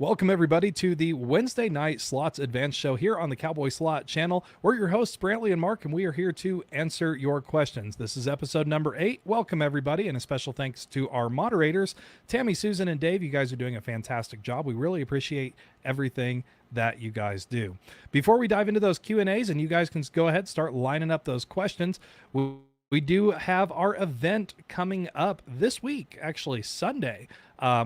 Welcome, everybody, to the Wednesday Night Slots Advanced Show here on the Cowboy Slot channel. We're your hosts, Brantley and Mark, and we are here to answer your questions. This is episode number 8. Welcome, everybody, and a special thanks to our moderators, Tammy, Susan, and Dave. You guys are doing a fantastic job. We really appreciate everything that you guys do. Before we dive into those Q&As, and you guys can go ahead and start lining up those questions, we do have our event coming up this week, actually Sunday,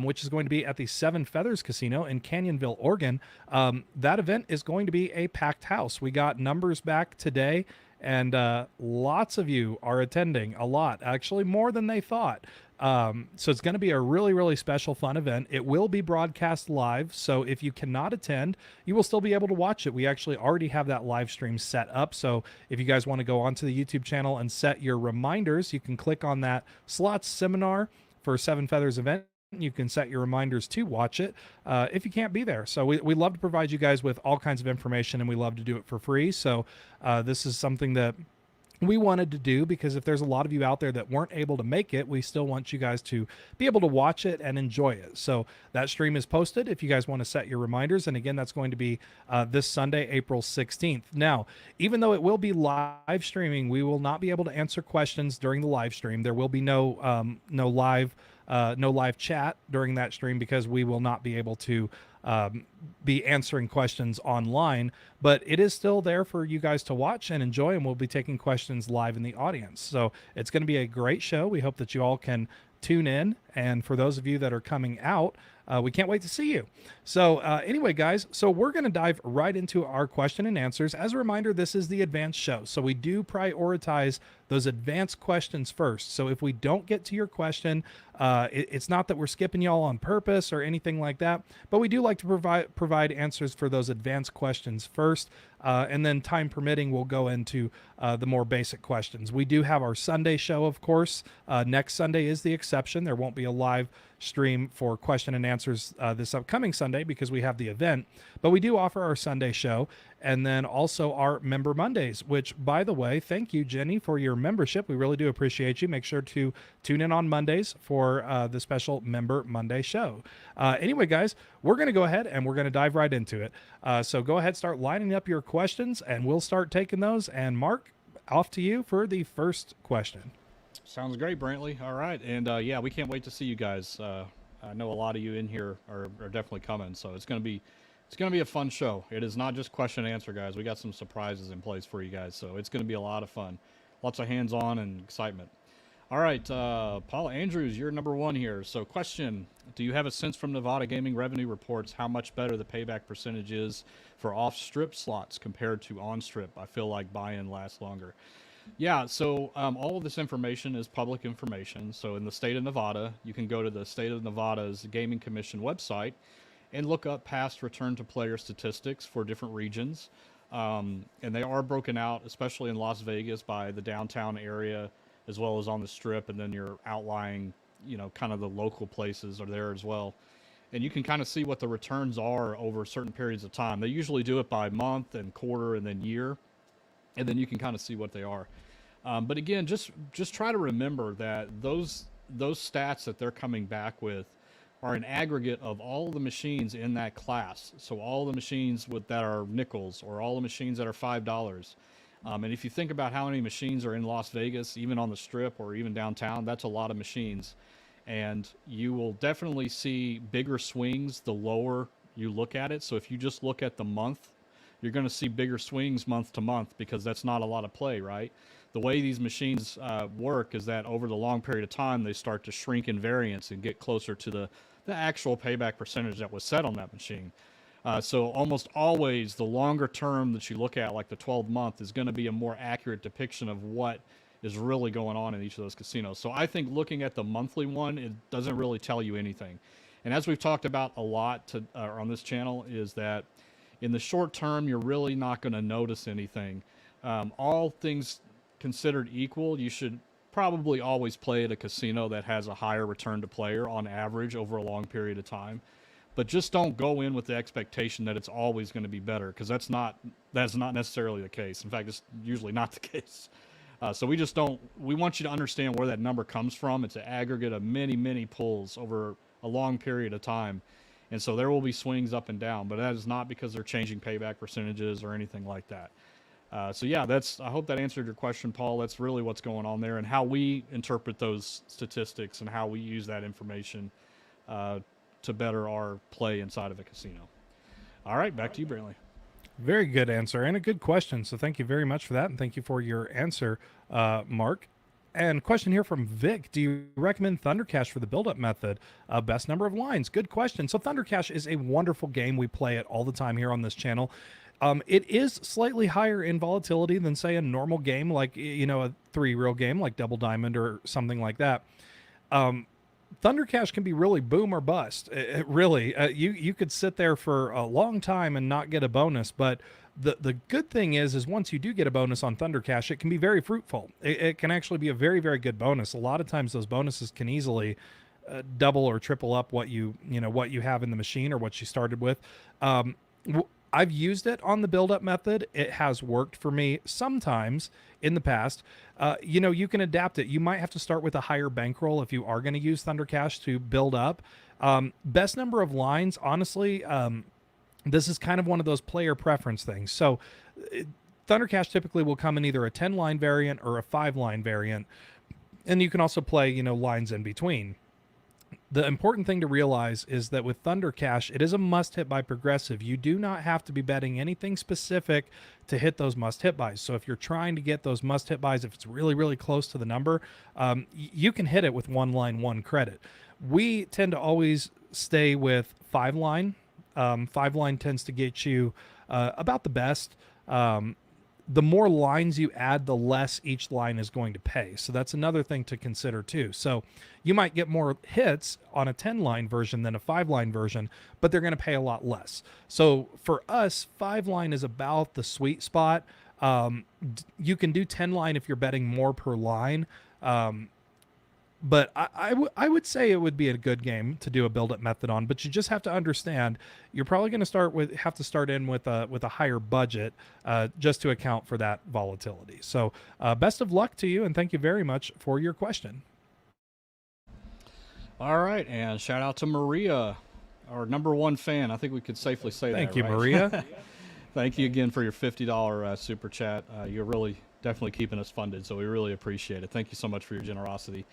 which is going to be at the Seven Feathers Casino in Canyonville, Oregon. That event is going to be a packed house. We got numbers back today, and lots of you are attending, a lot, actually more than they thought. So it's going to be a really, really special, fun event. It will be broadcast live, so if you cannot attend, you will still be able to watch it. We actually already have that live stream set up, so if you guys want to go onto the YouTube channel and set your reminders, you can click on that slots seminar for Seven Feathers event. You can set your reminders to watch it if you can't be there. So we love to provide you guys with all kinds of information, and we love to do it for free. So this is something that we wanted to do because if there's a lot of you out there that weren't able to make it, we still want you guys to be able to watch it and enjoy it. So that stream is posted if you guys want to set your reminders. And again, that's going to be this Sunday, April 16th. Now, even though it will be live streaming, we will not be able to answer questions during the live stream. There will be no live chat during that stream because we will not be able to be answering questions online, but it is still there for you guys to watch and enjoy, and we'll be taking questions live in the audience. So it's going to be a great show. We hope that you all can tune in, and for those of you that are coming out, we can't wait to see you. So anyway, guys, so we're going to dive right into our question and answers. As a reminder, this is the advanced show, so we do prioritize those advanced questions first. So if we don't get to your question, it's not that we're skipping y'all on purpose or anything like that, but we do like to provide answers for those advanced questions first, and then time permitting, we'll go into the more basic questions. We do have our Sunday show, of course. Next Sunday is the exception. There won't be a live stream for question and answers this upcoming Sunday because we have the event, but we do offer our Sunday show, and then also our Member Mondays, which, by the way, thank you, Jenny, for your membership. We really do appreciate you. Make sure to tune in on Mondays for the special Member Monday show. Anyway, guys, we're going to go ahead and we're going to dive right into it. So go ahead, start lining up your questions, and we'll start taking those. And Mark, off to you for the first question. Sounds great, Brantley. All right, and yeah, we can't wait to see you guys. I know a lot of you in here are definitely coming, so it's gonna be a fun show. It is not just question and answer, guys. We got some surprises in place for you guys, so it's gonna be a lot of fun, lots of hands-on and excitement. All right, Paul Andrews, you're number one here. So, question: do you have a sense from Nevada gaming revenue reports how much better the payback percentage is for off-strip slots compared to on-strip? I feel like buy-in lasts longer. Yeah, so all of this information is public information. So in the state of Nevada, you can go to the state of Nevada's Gaming Commission website and look up past return to player statistics for different regions. And they are broken out, especially in Las Vegas, by the downtown area, as well as on the strip. And then your outlying, kind of the local places are there as well. And you can kind of see what the returns are over certain periods of time. They usually do it by month and quarter and then year. And then you can kind of see what they are. But again, just try to remember that those stats that they're coming back with are an aggregate of all the machines in that class. So all the machines that are nickels, or all the machines that are $5. And if you think about how many machines are in Las Vegas, even on the strip or even downtown, that's a lot of machines. And you will definitely see bigger swings the lower you look at it. So if you just look at the month, you're going to see bigger swings month to month because that's not a lot of play, right? The way these machines work is that over the long period of time, they start to shrink in variance and get closer to the actual payback percentage that was set on that machine. So almost always the longer term that you look at, like the 12-month, is going to be a more accurate depiction of what is really going on in each of those casinos. So I think looking at the monthly one, it doesn't really tell you anything. And as we've talked about a lot on this channel, is that in the short term, you're really not going to notice anything. All things considered equal, you should probably always play at a casino that has a higher return to player on average over a long period of time. But just don't go in with the expectation that it's always going to be better, because that's not necessarily the case. In fact, it's usually not the case. So we want you to understand where that number comes from. It's an aggregate of many, many pulls over a long period of time. And so there will be swings up and down, but that is not because they're changing payback percentages or anything like that. So yeah, I hope that answered your question, Paul. That's really what's going on there, and how we interpret those statistics and how we use that information to better our play inside of a casino. All right, back to you, Brantley. Very good answer and a good question. So thank you very much for that, and thank you for your answer, Mark. And question here from Vic: do you recommend Thunder Cash for the build-up method? Best number of lines? Good question. So Thunder Cash is a wonderful game. We play it all the time here on this channel. It is slightly higher in volatility than, say, a normal game, like, you know, a 3-reel game like Double Diamond or something like that. Thunder Cash can be really boom or bust. It really, you could sit there for a long time and not get a bonus, but the good thing is once you do get a bonus on Thunder Cash, it can be very fruitful. It can actually be a very, very good bonus. A lot of times those bonuses can easily double or triple up what you have in the machine or what you started with. I've used it on the build-up method. It has worked for me sometimes in the past. You can adapt it. You might have to start with a higher bankroll if you are going to use Thunder Cash to build up. Best number of lines, honestly, this is kind of one of those player preference things. So Thunder Cash typically will come in either a 10-line variant or a 5-line variant. And you can also play, lines in between. The important thing to realize is that with Thunder Cash, it is a must-hit by progressive. You do not have to be betting anything specific to hit those must-hit buys. So if you're trying to get those must-hit buys, if it's really, really close to the number, you can hit it with 1-line, 1 credit. We tend to always stay with 5-line. 5-line tends to get you about the best. The more lines you add, the less each line is going to pay. So that's another thing to consider too. So you might get more hits on a 10-line version than a 5-line version, but they're going to pay a lot less. So for us, 5-line is about the sweet spot. You can do 10-line if you're betting more per line. But I would say it would be a good game to do a build-up method on, but you just have to understand you're probably going to have to start in with a higher budget just to account for that volatility. So best of luck to you, and thank you very much for your question. All right, and shout out to Maria, our #1 fan. I think we could safely say that. Thank you, right? Maria. Thank you again for your $50 super chat. You're really definitely keeping us funded, so we really appreciate it. Thank you so much for your generosity.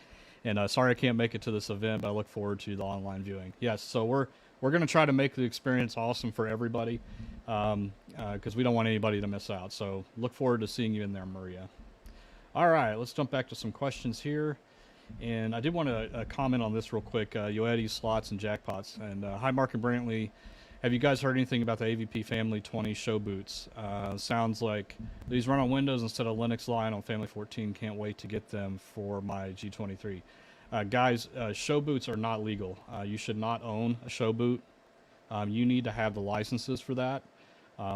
And sorry I can't make it to this event, but I look forward to the online viewing. Yes, so we're going to try to make the experience awesome for everybody because we don't want anybody to miss out. So look forward to seeing you in there, Maria. All right, let's jump back to some questions here. And I did want to comment on this real quick, Yoetti, slots, and jackpots. And hi, Mark and Brantley. Have you guys heard anything about the AVP Family 20 show boots? Sounds like these run on Windows instead of Linux Lion on Family 14. Can't wait to get them for my G23. Guys, show boots are not legal. You should not own a show boot. You need to have the licenses for that.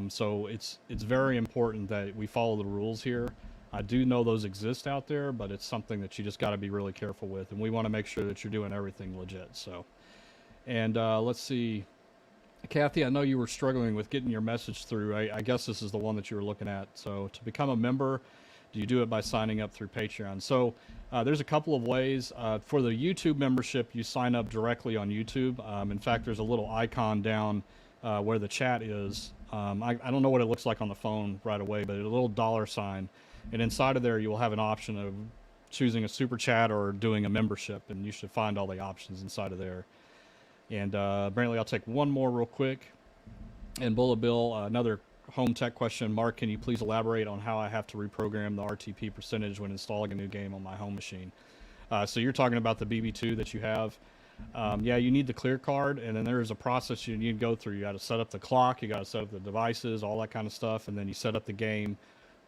So it's very important that we follow the rules here. I do know those exist out there, but it's something that you just got to be really careful with. And we want to make sure that you're doing everything legit. So, and let's see. Kathy, I know you were struggling with getting your message through. I guess this is the one that you were looking at. So to become a member, do you do it by signing up through Patreon? So there's a couple of ways. For the YouTube membership, you sign up directly on YouTube. In fact, there's a little icon down where the chat is. I don't know what it looks like on the phone right away, but a little $sign. And inside of there, you will have an option of choosing a super chat or doing a membership. And you should find all the options inside of there. And Brantley, I'll take one more real quick. And Bullet Bill, another home tech question. Mark, can you please elaborate on how I have to reprogram the RTP percentage when installing a new game on my home machine? So you're talking about the BB2 that you have. Yeah, you need the clear card, and then there's a process you need to go through. You got to set up the clock, you got to set up the devices, all that kind of stuff, and then you set up the game,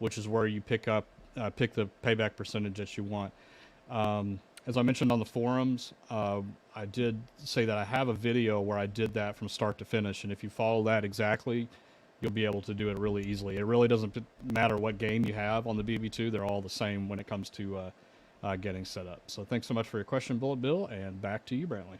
which is where you pick the payback percentage that you want. As I mentioned on the forums, I did say that I have a video where I did that from start to finish, and if you follow that exactly, you'll be able to do it really easily. It really doesn't matter what game you have on the BB2. They're all the same when it comes to getting set up. So thanks so much for your question, Bullet Bill, and back to you, Brantley.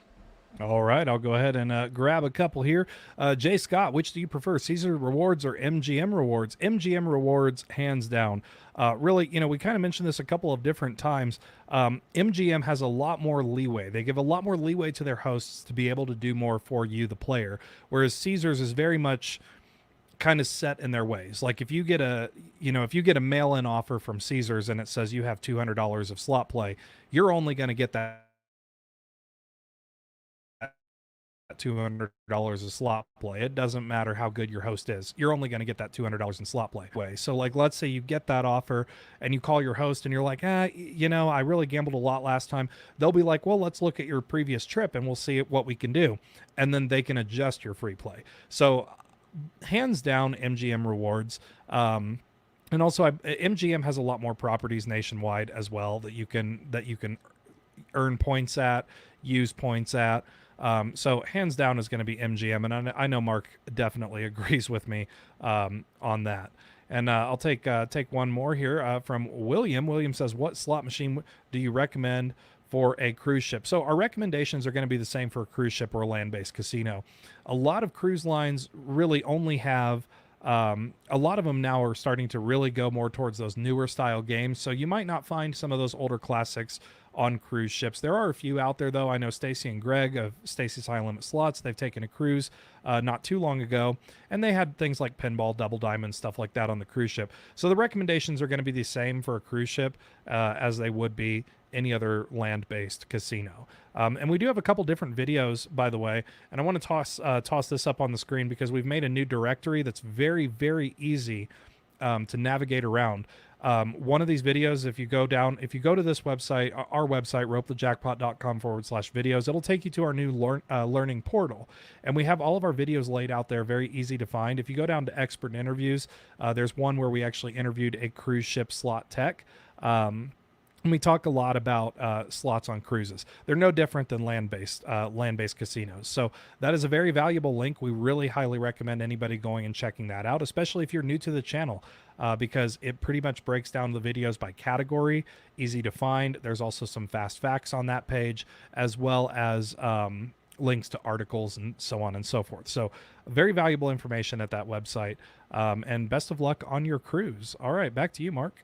All right, I'll go ahead and grab a couple here. Jay Scott, which do you prefer, Caesar rewards or MGM rewards? MGM rewards, hands down. Really, we kind of mentioned this a couple of different times. MGM has a lot more leeway. They give a lot more leeway to their hosts to be able to do more for you, the player, whereas Caesars is very much kind of set in their ways. Like if you get a mail-in offer from Caesars and it says you have $200 of slot play, you're only going to get that $200 of slot play. It doesn't matter how good your host is. You're only going to get that $200 in slot play. So like, let's say you get that offer and you call your host and you're like, I really gambled a lot last time. They'll be like, well, let's look at your previous trip and we'll see what we can do. And then they can adjust your free play. So hands down, MGM rewards. And also MGM has a lot more properties nationwide as well that you can earn points at, use points at. So hands down is going to be MGM, and I know Mark definitely agrees with me on that. And I'll take one more here from William. William says, "What slot machine do you recommend for a cruise ship?" So our recommendations are going to be the same for a cruise ship or a land-based casino. A lot of cruise lines really only have. A lot of them now are starting to really go more towards those newer style games. So you might not find some of those older classics on cruise ships. There are a few out there, though. I know Stacy and Greg of Stacy's High Limit Slots. They've taken a cruise not too long ago, and they had things like pinball, double diamond, stuff like that on the cruise ship. So the recommendations are going to be the same for a cruise ship as they would be any other land-based casino. And we do have a couple different videos, by the way, and I want to toss this up on the screen because we've made a new directory that's very, very easy to navigate around. One of these videos, if you go to this website, our website, ropethejackpot.com/videos, it'll take you to our new learning portal. And we have all of our videos laid out there, very easy to find. If you go down to expert interviews, there's one where we actually interviewed a cruise ship slot tech. And we talk a lot about slots on cruises. They're no different than land-based casinos. So that is a very valuable link. We really highly recommend anybody going and checking that out, especially if you're new to the channel, because it pretty much breaks down the videos by category, easy to find. There's also some fast facts on that page, as well as links to articles and so on and so forth. So very valuable information at that website. And best of luck on your cruise. All right, back to you, Mark.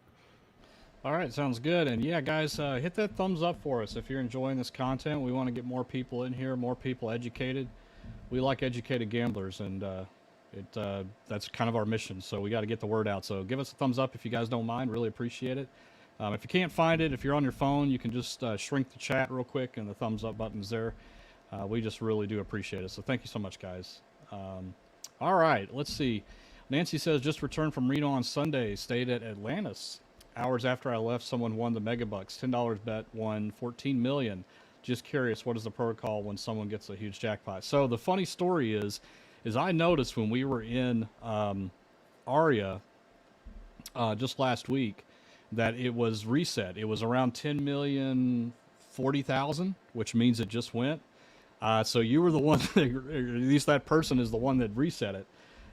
All right, sounds good. And yeah, guys, hit that thumbs up for us if you're enjoying this content. We want to get more people in here, more people educated. We like educated gamblers, and that's kind of our mission. So we got to get the word out. So give us a thumbs up if you guys don't mind. Really appreciate it. If you can't find it, if you're on your phone, you can just shrink the chat real quick, and the thumbs up button's there. We just really do appreciate it. So thank you so much, guys. All right, let's see. Nancy says, just returned from Reno on Sunday, stayed at Atlantis. Hours after I left, someone won the Megabucks. $10 bet won $14 million. Just curious, what is the protocol when someone gets a huge jackpot? So the funny story is I noticed when we were in Aria just last week that it was reset. It was around 10,040,000, which means it just went. So you were the one, or at least that person is the one that reset it.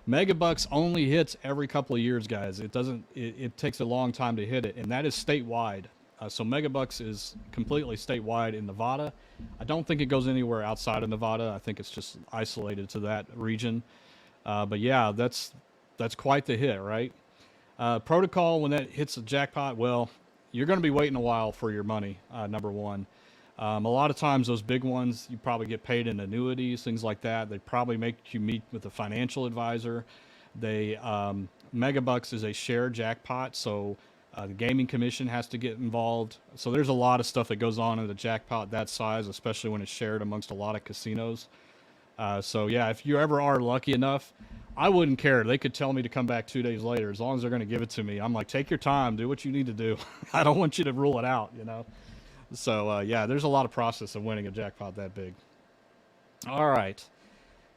Megabucks only hits every couple of years, guys. It doesn't. It takes a long time to hit it, and that is statewide. So Megabucks is completely statewide in Nevada. I don't think it goes anywhere outside of Nevada. I think it's just isolated to that region. But yeah, that's quite the hit, right? Protocol when that hits a jackpot, well, you're going to be waiting a while for your money. Number one. A lot of times those big ones, you probably get paid in annuities, things like that. They probably make you meet with a financial advisor. Megabucks is a shared jackpot, so the gaming commission has to get involved. So there's a lot of stuff that goes on in the jackpot that size, especially when it's shared amongst a lot of casinos. So yeah, if you ever are lucky enough, I wouldn't care. They could tell me to come back 2 days later as long as they're going to give it to me. I'm like, take your time, do what you need to do. I don't want you to rule it out, you know. So, yeah, there's a lot of process of winning a jackpot that big. All right.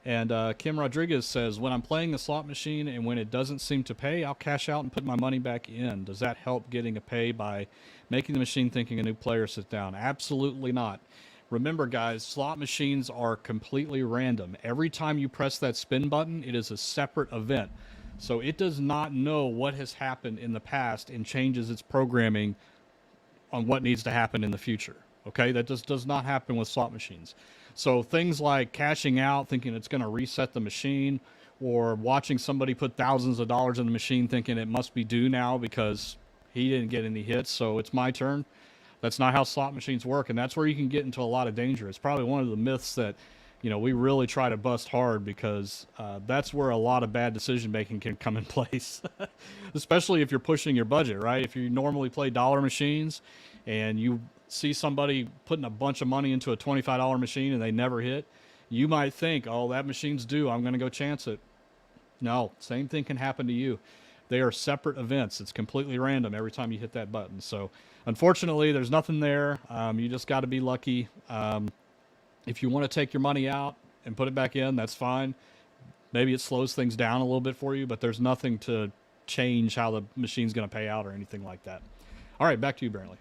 And Kim Rodriguez says, when I'm playing the slot machine and when it doesn't seem to pay, I'll cash out and put my money back in. Does that help getting a pay by making the machine thinking a new player sits down? Absolutely not. Remember, guys, slot machines are completely random. Every time you press that spin button, it is a separate event. So it does not know what has happened in the past and changes its programming on what needs to happen in the future. Okay, that just does not happen with slot machines. So things like cashing out, thinking it's going to reset the machine, or watching somebody put thousands of dollars in the machine thinking it must be due now because he didn't get any hits, so it's my turn. That's not how slot machines work, and that's where you can get into a lot of danger. It's probably one of the myths that, we really try to bust hard, because that's where a lot of bad decision making can come in place, especially if you're pushing your budget, right? If you normally play dollar machines and you see somebody putting a bunch of money into a $25 machine and they never hit, you might think, oh, that machine's due, I'm going to go chance it. No, same thing can happen to you. They are separate events. It's completely random every time you hit that button. So unfortunately, there's nothing there. You just got to be lucky. If you want to take your money out and put it back in, that's fine. Maybe it slows things down a little bit for you, but there's nothing to change how the machine's going to pay out or anything like that. All right, back to you, Brantley.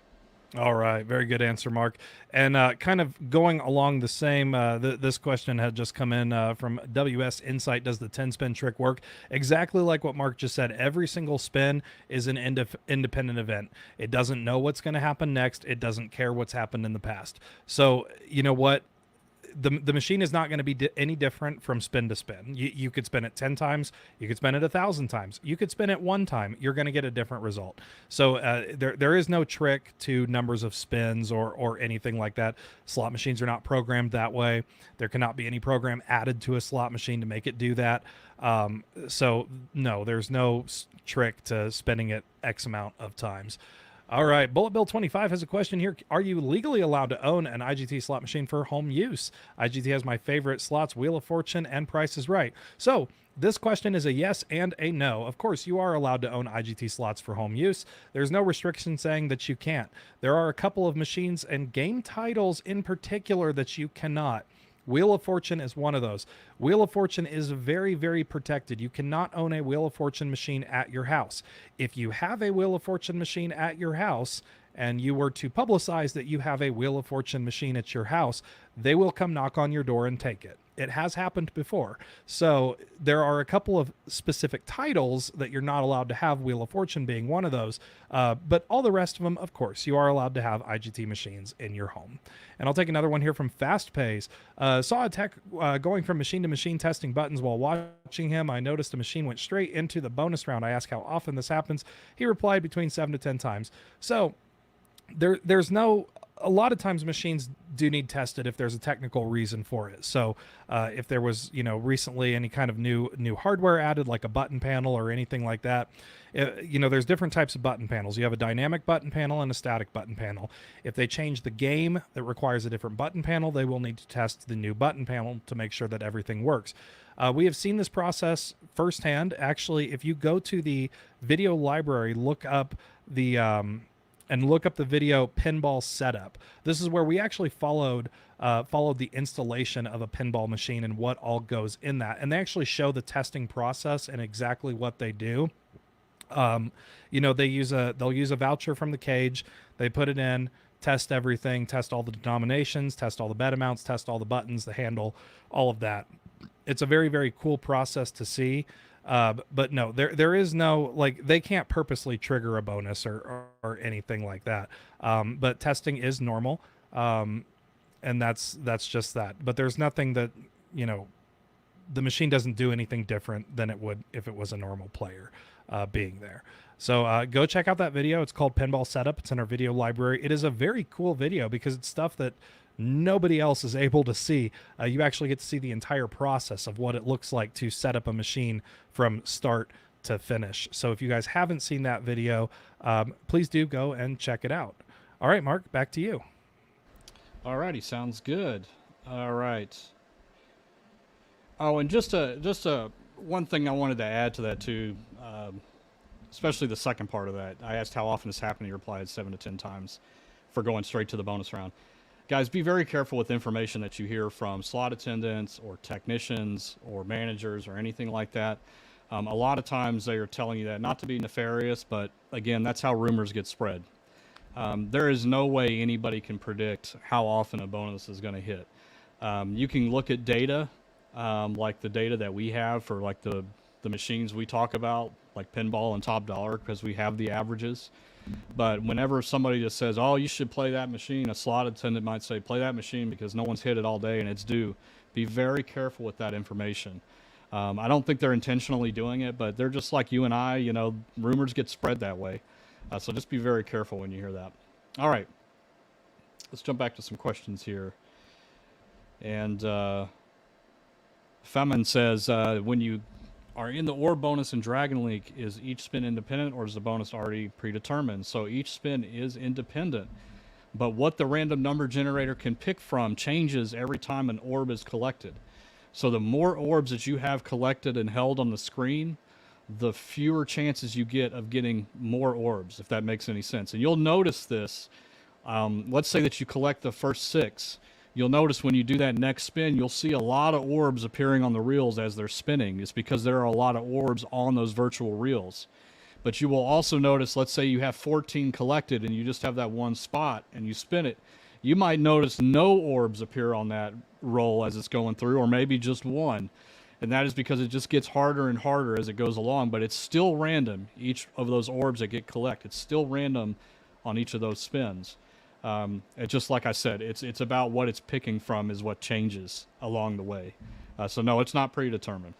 All right, very good answer, Mark. And kind of going along the same, this question had just come in from WS Insight. Does the 10-spin trick work? Exactly like what Mark just said. Every single spin is an independent event. It doesn't know what's going to happen next. It doesn't care what's happened in the past. So you know what? The machine is not going to be any different from spin to spin. You could spin it 10 times. You could spin it 1,000 times. You could spin it one time. You're going to get a different result. So there is no trick to numbers of spins or anything like that. Slot machines are not programmed that way. There cannot be any program added to a slot machine to make it do that. So no, there's no trick to spinning it X amount of times. All right, Bullet Bill 25 has a question here. Are you legally allowed to own an IGT slot machine for home use? IGT has my favorite slots, Wheel of Fortune and Price is Right. So this question is a yes and a no. Of course, you are allowed to own IGT slots for home use. There's no restriction saying that you can't. There are a couple of machines and game titles in particular that you cannot. Wheel of Fortune is one of those. Wheel of Fortune is very, very protected. You cannot own a Wheel of Fortune machine at your house. If you have a Wheel of Fortune machine at your house and you were to publicize that you have a Wheel of Fortune machine at your house, they will come knock on your door and take it. It has happened before. So there are a couple of specific titles that you're not allowed to have, Wheel of Fortune being one of those. But all the rest of them, of course, you are allowed to have IGT machines in your home. And I'll take another one here from Fast Pays. Saw a tech going from machine to machine testing buttons while watching him. I noticed a machine went straight into the bonus round. I asked how often this happens. He replied between 7 to 10 times. So there's no... A lot of times machines do need tested if there's a technical reason for it. So if there was, recently any kind of new hardware added, like a button panel or anything like that, there's different types of button panels. You have a dynamic button panel and a static button panel. If they change the game that requires a different button panel, they will need to test the new button panel to make sure that everything works. We have seen this process firsthand. Actually, if you go to the video library, look up the video pinball setup. This is where we actually followed the installation of a pinball machine and what all goes in that. And they actually show the testing process and exactly what they do. They'll use a voucher from the cage. They put it in, test everything, test all the denominations, test all the bet amounts, test all the buttons, the handle, all of that. It's a very, very cool process to see. But no, there is no, they can't purposely trigger a bonus or anything like that. But testing is normal. And that's just that. But there's nothing that, the machine doesn't do anything different than it would if it was a normal player being there. So go check out that video. It's called Pinball Setup. It's in our video library. It is a very cool video because it's stuff that nobody else is able to see. You actually get to see the entire process of what it looks like to set up a machine from start to finish. So if you guys haven't seen that video, please do go and check it out. All right, Mark, back to you. All righty, sounds good. All right. Oh, and just one thing I wanted to add to that too, especially the second part of that. I asked how often this happened. He replied 7 to 10 times for going straight to the bonus round. Guys, be very careful with information that you hear from slot attendants or technicians or managers or anything like that. A lot of times they are telling you that not to be nefarious, but again, that's how rumors get spread. There is no way anybody can predict how often a bonus is going to hit. You can look at data, like the data that we have for the machines we talk about, like Pinball and Top Dollar, because we have the averages. But whenever somebody just says, oh, you should play that machine, a slot attendant might say, play that machine because no one's hit it all day and it's due. Be very careful with that information. I don't think they're intentionally doing it, but they're just like you and I, you know, rumors get spread that way. So just be very careful when you hear that. All right. Let's jump back to some questions here. And Femin says, when you are in the orb bonus in Dragon League, is each spin independent or is the bonus already predetermined? So each spin is independent. But what the random number generator can pick from changes every time an orb is collected. So the more orbs that you have collected and held on the screen, the fewer chances you get of getting more orbs, if that makes any sense. And you'll notice this. Let's say that you collect the first 6. You'll notice when you do that next spin, you'll see a lot of orbs appearing on the reels as they're spinning. It's because there are a lot of orbs on those virtual reels. But you will also notice, let's say you have 14 collected and you just have that one spot and you spin it. You might notice no orbs appear on that roll as it's going through, or maybe just one. And that is because it just gets harder and harder as it goes along, but it's still random. Each of those orbs that get collected, it's still random on each of those spins. It's just like I said, it's about what it's picking from is what changes along the way. So no, it's not predetermined.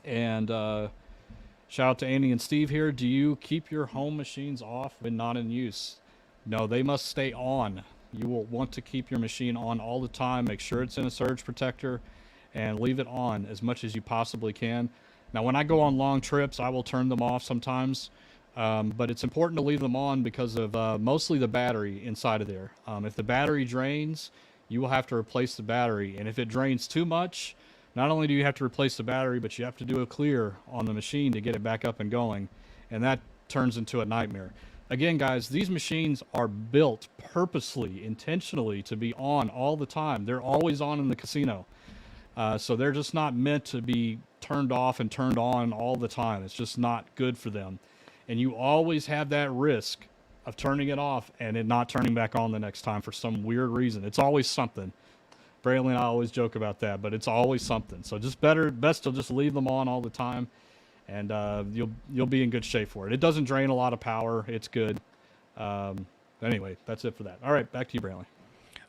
And shout out to Andy and Steve here. Do you keep your home machines off when not in use? No, they must stay on. You will want to keep your machine on all the time. Make sure it's in a surge protector and leave it on as much as you possibly can. Now, when I go on long trips, I will turn them off sometimes. But it's important to leave them on because of mostly the battery inside of there. If the battery drains, you will have to replace the battery. And if it drains too much, not only do you have to replace the battery, but you have to do a clear on the machine to get it back up and going. And that turns into a nightmare. Again, guys, these machines are built purposely, intentionally to be on all the time. They're always on in the casino. So they're just not meant to be turned off and turned on all the time. It's just not good for them. And you always have that risk of turning it off and it not turning back on the next time for some weird reason. It's always something. Braylon and I always joke about that, but it's always something. So just best to just leave them on all the time, and you'll be in good shape for it. It doesn't drain a lot of power. It's good. Anyway, that's it for that. All right, back to you, Braylon.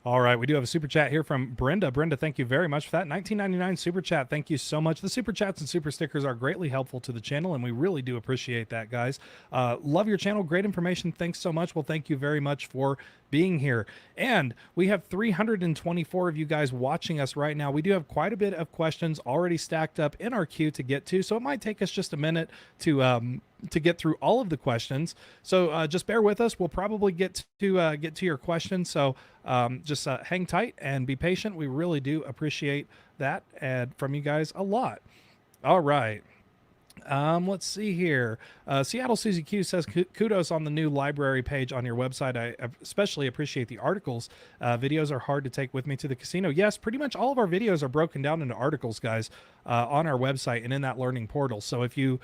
All right, we do have a super chat here from Brenda. Brenda, thank you very much for that. $19.99 super chat. Thank you so much. The super chats and super stickers are greatly helpful to the channel, and we really do appreciate that, guys. Love your channel. Great information. Thanks so much. Well, thank you very much for being here. And we have 324 of you guys watching us right now. We do have quite a bit of questions already stacked up in our queue to get to, so it might take us just a minute to get through all of the questions. So just bear with us. We'll probably get to your questions. So just hang tight and be patient. We really do appreciate that and from you guys a lot. All right. Let's see here. Seattle Susie Q says, kudos on the new library page on your website. I especially appreciate the articles. Videos are hard to take with me to the casino. Yes, pretty much all of our videos are broken down into articles, guys, on our website and in that learning portal. So if you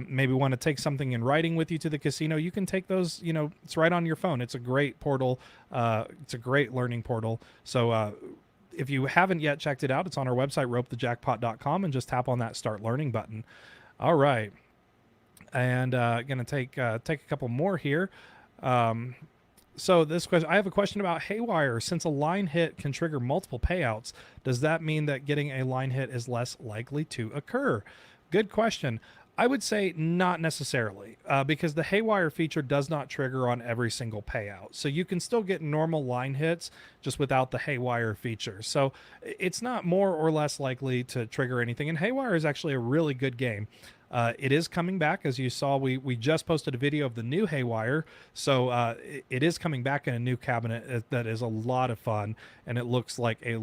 maybe want to take something in writing with you to the casino, you can take those, it's right on your phone. It's a great portal. It's a great learning portal. So, if you haven't yet checked it out, it's on our website, ropethejackpot.com, and just tap on that start learning button. All right, and going to take a couple more here. So this question, I have a question about Haywire. Since a line hit can trigger multiple payouts, does that mean that getting a line hit is less likely to occur? Good question. I would say not necessarily, because the Haywire feature does not trigger on every single payout. So you can still get normal line hits just without the Haywire feature. So it's not more or less likely to trigger anything. And Haywire is actually a really good game. It is coming back. As you saw, we just posted a video of the new Haywire. So it is coming back in a new cabinet that is a lot of fun, and it looks like it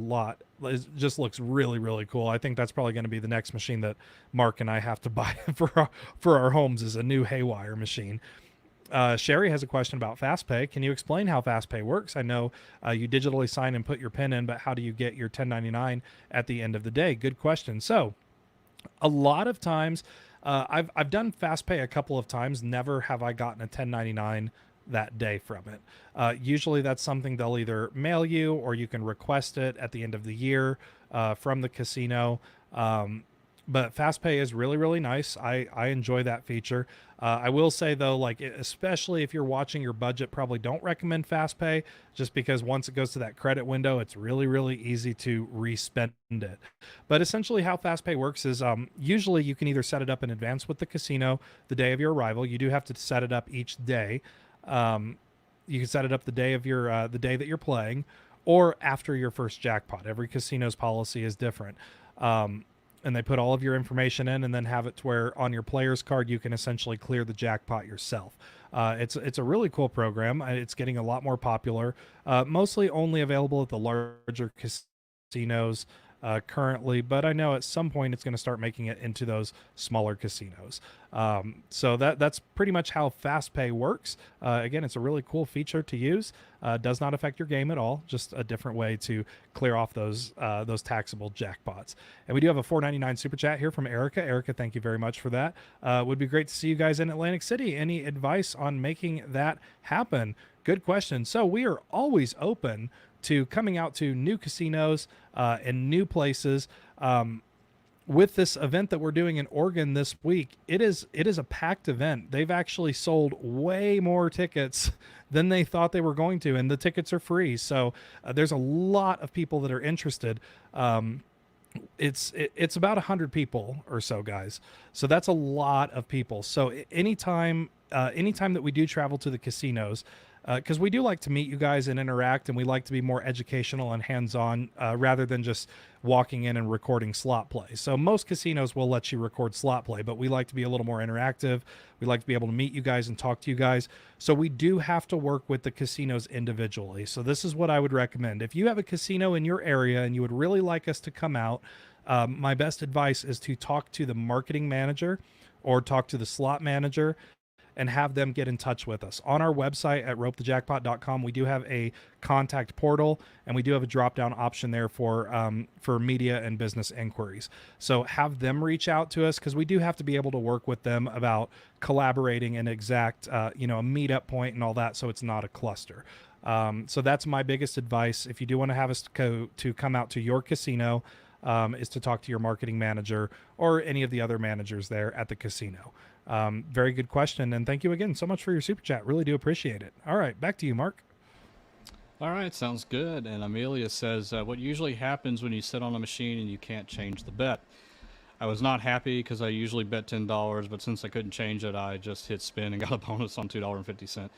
just looks really, really cool. I think that's probably going to be the next machine that Mark and I have to buy for our homes, is a new Haywire machine. Sherry has a question about FastPay. Can you explain how FastPay works? I know you digitally sign and put your PIN in, but how do you get your 1099 at the end of the day? Good question. So a lot of times, I've done FastPay a couple of times. Never have I gotten a 1099 that day from it. Usually that's something they'll either mail you or you can request it at the end of the year from the casino. But fast pay is really, really nice. I enjoy that feature. I will say though, like especially if you're watching your budget, probably don't recommend fast pay, just because once it goes to that credit window, it's really, really easy to respend it. But essentially how fast pay works is usually you can either set it up in advance with the casino the day of your arrival. You do have to set it up each day. You can set it up the day of your the day that you're playing, or after your first jackpot. Every casino's policy is different. And they put all of your information in and then have it to where on your player's card you can essentially clear the jackpot yourself. It's a really cool program. It's getting a lot more popular. Mostly only available at the larger casinos currently, but I know at some point it's going to start making it into those smaller casinos. So that's pretty much how fast pay works. Again, it's a really cool feature to use. Does not affect your game at all. Just a different way to clear off those taxable jackpots. And we do have a $4.99 super chat here from Erica. Erica, thank you very much for that. Would be great to see you guys in Atlantic City. Any advice on making that happen? Good question. So we are always open to coming out to new casinos and new places. With this event that we're doing in Oregon this week, it is a packed event. They've actually sold way more tickets than they thought they were going to, and the tickets are free. So there's a lot of people that are interested. It's about 100 people or so, guys. So that's a lot of people. So anytime that we do travel to the casinos, because we do like to meet you guys and interact, and we like to be more educational and hands-on rather than just walking in and recording slot play. So most casinos will let you record slot play, but we like to be a little more interactive. We like to be able to meet you guys and talk to you guys. So we do have to work with the casinos individually. So this is what I would recommend. If you have a casino in your area and you would really like us to come out, my best advice is to talk to the marketing manager or talk to the slot manager and have them get in touch with us. On our website at ropethejackpot.com, we do have a contact portal, and we do have a drop-down option there for media and business inquiries. So have them reach out to us, because we do have to be able to work with them about collaborating an exact, a meetup point and all that, so it's not a cluster. So that's my biggest advice. If you do want to have us to come out to your casino, is to talk to your marketing manager or any of the other managers there at the casino. Very good question, and thank you again so much for your super chat. Really do appreciate it. All right, back to you, Mark. All right, sounds good. And Amelia says, what usually happens when you sit on a machine and you can't change the bet? I was not happy because I usually bet $10, but since I couldn't change it, I just hit spin and got a bonus on $2.50.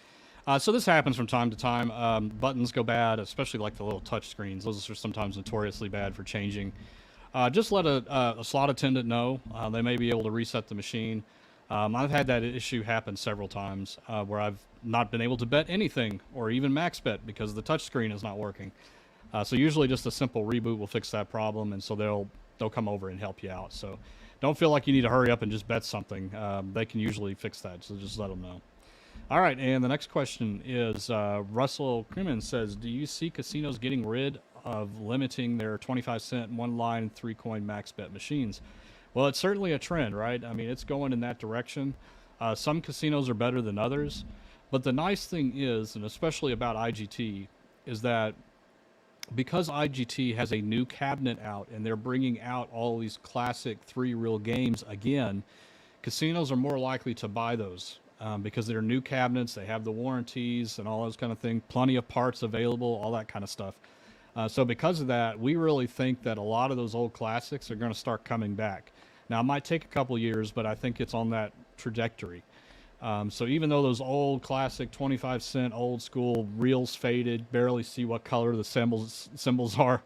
So this happens from time to time. Buttons go bad, especially like the little touch screens. Those are sometimes notoriously bad for changing. Just let a slot attendant know. They may be able to reset the machine. I've had that issue happen several times where I've not been able to bet anything or even max bet because the touch screen is not working. So usually just a simple reboot will fix that problem, and so they'll come over and help you out. So don't feel like you need to hurry up and just bet something. They can usually fix that, so just let them know. All right, and the next question is Russell Creeman says, do you see casinos getting rid of limiting their 25-cent, one-line, three-coin max bet machines? Well, it's certainly a trend, right? I mean, it's going in that direction. Some casinos are better than others. But the nice thing is, and especially about IGT, is that because IGT has a new cabinet out and they're bringing out all these classic three-reel games again, casinos are more likely to buy those because they're new cabinets, they have the warranties and all those kind of things, plenty of parts available, all that kind of stuff. So because of that, we really think that a lot of those old classics are going to start coming back. Now, it might take a couple years, but I think it's on that trajectory. So even though those old classic 25-cent old school reels faded, barely see what color the symbols are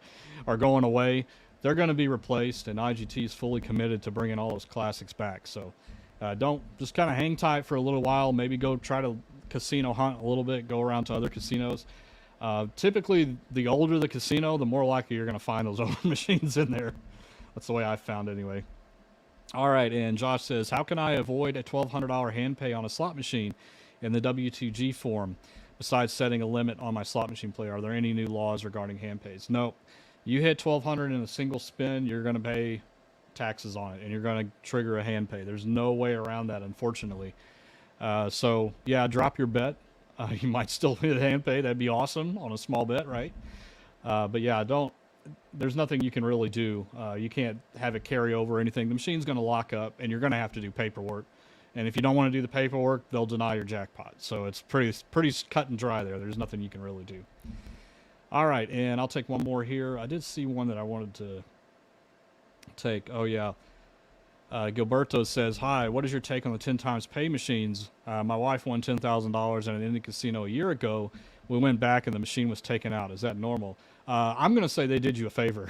going away, they're going to be replaced, and IGT is fully committed to bringing all those classics back. So don't just kind of hang tight for a little while. Maybe go try to casino hunt a little bit, go around to other casinos. Typically, the older the casino, the more likely you're going to find those old machines in there. That's the way I've found anyway. All right, and Josh says, how can I avoid a $1,200 hand pay on a slot machine in the W2G form besides setting a limit on my slot machine player? Are there any new laws regarding hand pays? No. You hit $1,200 in a single spin, you're going to pay taxes on it, and you're going to trigger a hand pay. There's no way around that, unfortunately. So, yeah, drop your bet. You might still hit a hand pay. That'd be awesome on a small bet, right? But, yeah, don't there's nothing you can really do. You can't have it carry over or anything. The machine's going to lock up, and you're going to have to do paperwork. And if you don't want to do the paperwork, they'll deny your jackpot. So it's pretty cut and dry there. There's nothing you can really do. All right, and I'll take one more here. I did see one that I wanted to take. Oh, yeah. Gilberto says, hi, what is your take on the 10 times pay machines? My wife won $10,000 at an Indian casino a year ago. We went back and the machine was taken out. Is that normal? I'm going to say they did you a favor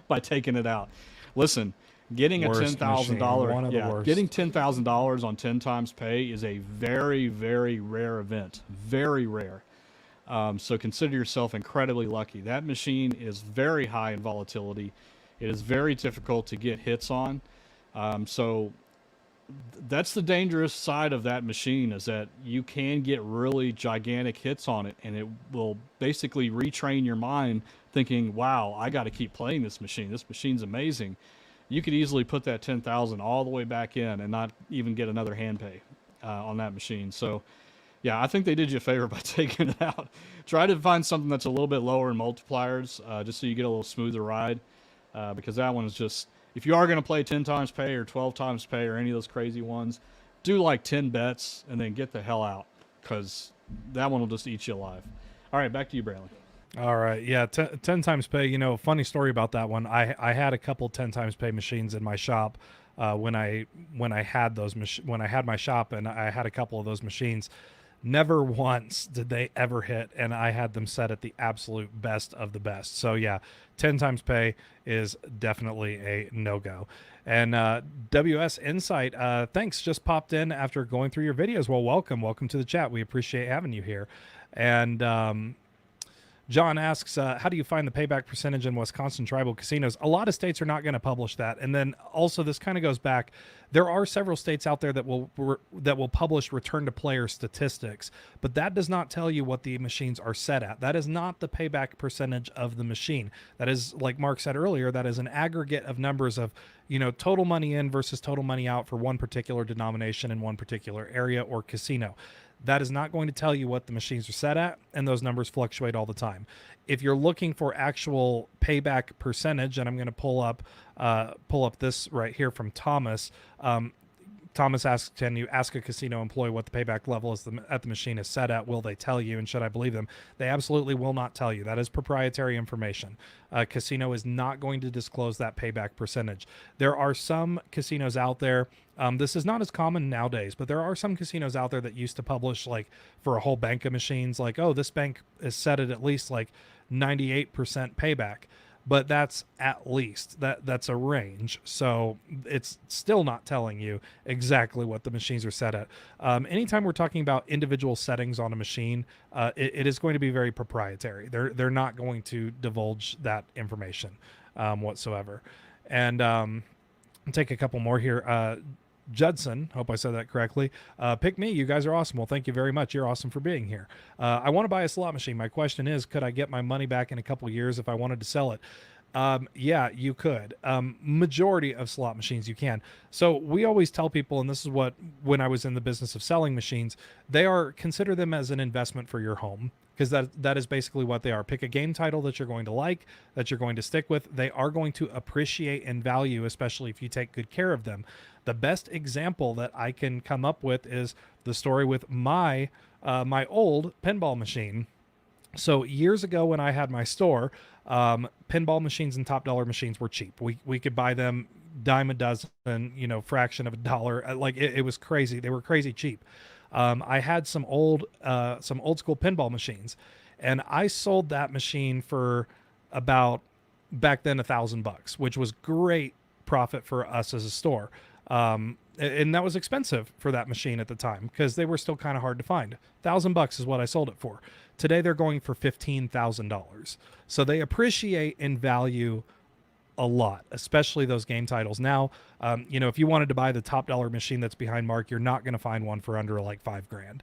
by taking it out. Listen, getting Worst a $10,000, yeah, getting $10,000 on 10 times pay is a very, very rare event. Very rare. So consider yourself incredibly lucky. That machine is very high in volatility. It is very difficult to get hits on. So that's the dangerous side of that machine, is that you can get really gigantic hits on it, and it will basically retrain your mind thinking, wow, I got to keep playing this machine. This machine's amazing. You could easily put that 10,000 all the way back in and not even get another hand pay on that machine. So yeah, I think they did you a favor by taking it out. Try to find something that's a little bit lower in multipliers, just so you get a little smoother ride, because that one is just, if you are going to play 10 times pay or 12 times pay or any of those crazy ones, do like 10 bets and then get the hell out, because that one will just eat you alive. All right, back to you, Brantley. All right. Yeah. 10 times pay, you know, funny story about that one. I had a couple 10 times pay machines in my shop when I had when I had my shop, and I had a couple of those machines. Never once did they ever hit, and I had them set at the absolute best of the best. So yeah, 10 times pay is definitely a no-go. And WS Insight, thanks, just popped in after going through your videos. Well, welcome to the chat. We appreciate having you here. And John asks, how do you find the payback percentage in Wisconsin tribal casinos? A lot of states are not going to publish that. And then also, this kind of goes back. There are several states out there that will publish return to player statistics, but that does not tell you what the machines are set at. That is not the payback percentage of the machine. That is, like Mark said earlier, that is an aggregate of numbers of, you know, total money in versus total money out for one particular denomination in one particular area or casino. That is not going to tell you what the machines are set at, and those numbers fluctuate all the time. If you're looking for actual payback percentage, and I'm going to pull up this right here from Thomas. Thomas asks, can you ask a casino employee what the payback level is at the machine is set at? Will they tell you, and should I believe them? They absolutely will not tell you. That is proprietary information. A casino is not going to disclose that payback percentage. There are some casinos out there, this is not as common nowadays, but there are some casinos out there that used to publish, like, for a whole bank of machines, like, oh, this bank is set at least like 98% payback. But that's at least, that's a range. So it's still not telling you exactly what the machines are set at. Anytime we're talking about individual settings on a machine, it is going to be very proprietary. They're not going to divulge that information whatsoever. And take a couple more here. Judson, hope I said that correctly. Pick me. You guys are awesome. Well, thank you very much. You're awesome for being here. I want to buy a slot machine. My question is, could I get my money back in a couple years if I wanted to sell it? Yeah, you could. Majority of slot machines you can. So we always tell people, and this is what, when I was in the business of selling machines, consider them as an investment for your home, because that is basically what they are. Pick a game title that you're going to like, that you're going to stick with. They are going to appreciate in value, especially if you take good care of them. The best example that I can come up with is the story with my old pinball machine. So years ago when I had my store, pinball machines and top dollar machines were cheap. We could buy them dime a dozen, you know, fraction of a dollar. Like it was crazy. They were crazy cheap. I had some old school pinball machines, and I sold that machine for about, back then, $1,000, which was great profit for us as a store. And that was expensive for that machine at the time, because they were still kind of hard to find. $1,000 is what I sold it for. Today they're going for $15,000. So they appreciate in value a lot, especially those game titles. Now, if you wanted to buy the top dollar machine that's behind Mark, you're not going to find one for under like $5,000.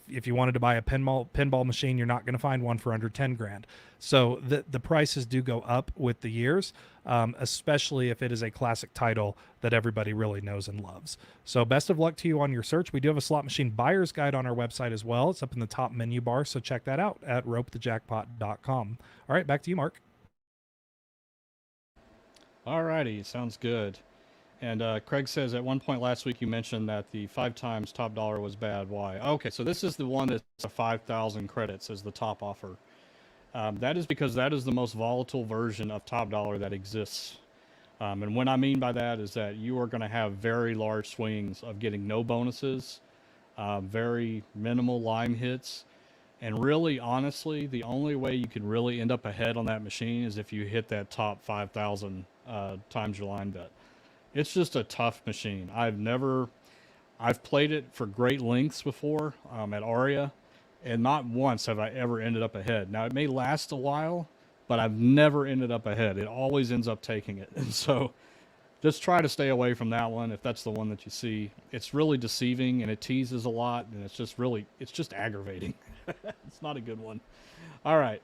If you wanted to buy a pinball machine, you're not going to find one for under 10 grand. So the prices do go up with the years, especially if it is a classic title that everybody really knows and loves. So best of luck to you on your search. We do have a slot machine buyer's guide on our website as well. It's up in the top menu bar, so check that out at ropethejackpot.com. All right, back to you, Mark. Alrighty, sounds good. And Craig says, at one point last week you mentioned that the 5 times top dollar was bad. Why? Okay, so this is the one that's a 5,000 credits as the top offer. That is because that is the most volatile version of top dollar that exists. And what I mean by that is that you are going to have very large swings of getting no bonuses, very minimal lime hits. And really, honestly, the only way you could really end up ahead on that machine is if you hit that top 5,000 times your line bet. It's just a tough machine. I've played it for great lengths before at Aria, and not once have I ever ended up ahead. Now, it may last a while, but I've never ended up ahead. It always ends up taking it. And so just try to stay away from that one if that's the one that you see. It's really deceiving, and it teases a lot, and it's just aggravating. It's not a good one. All right.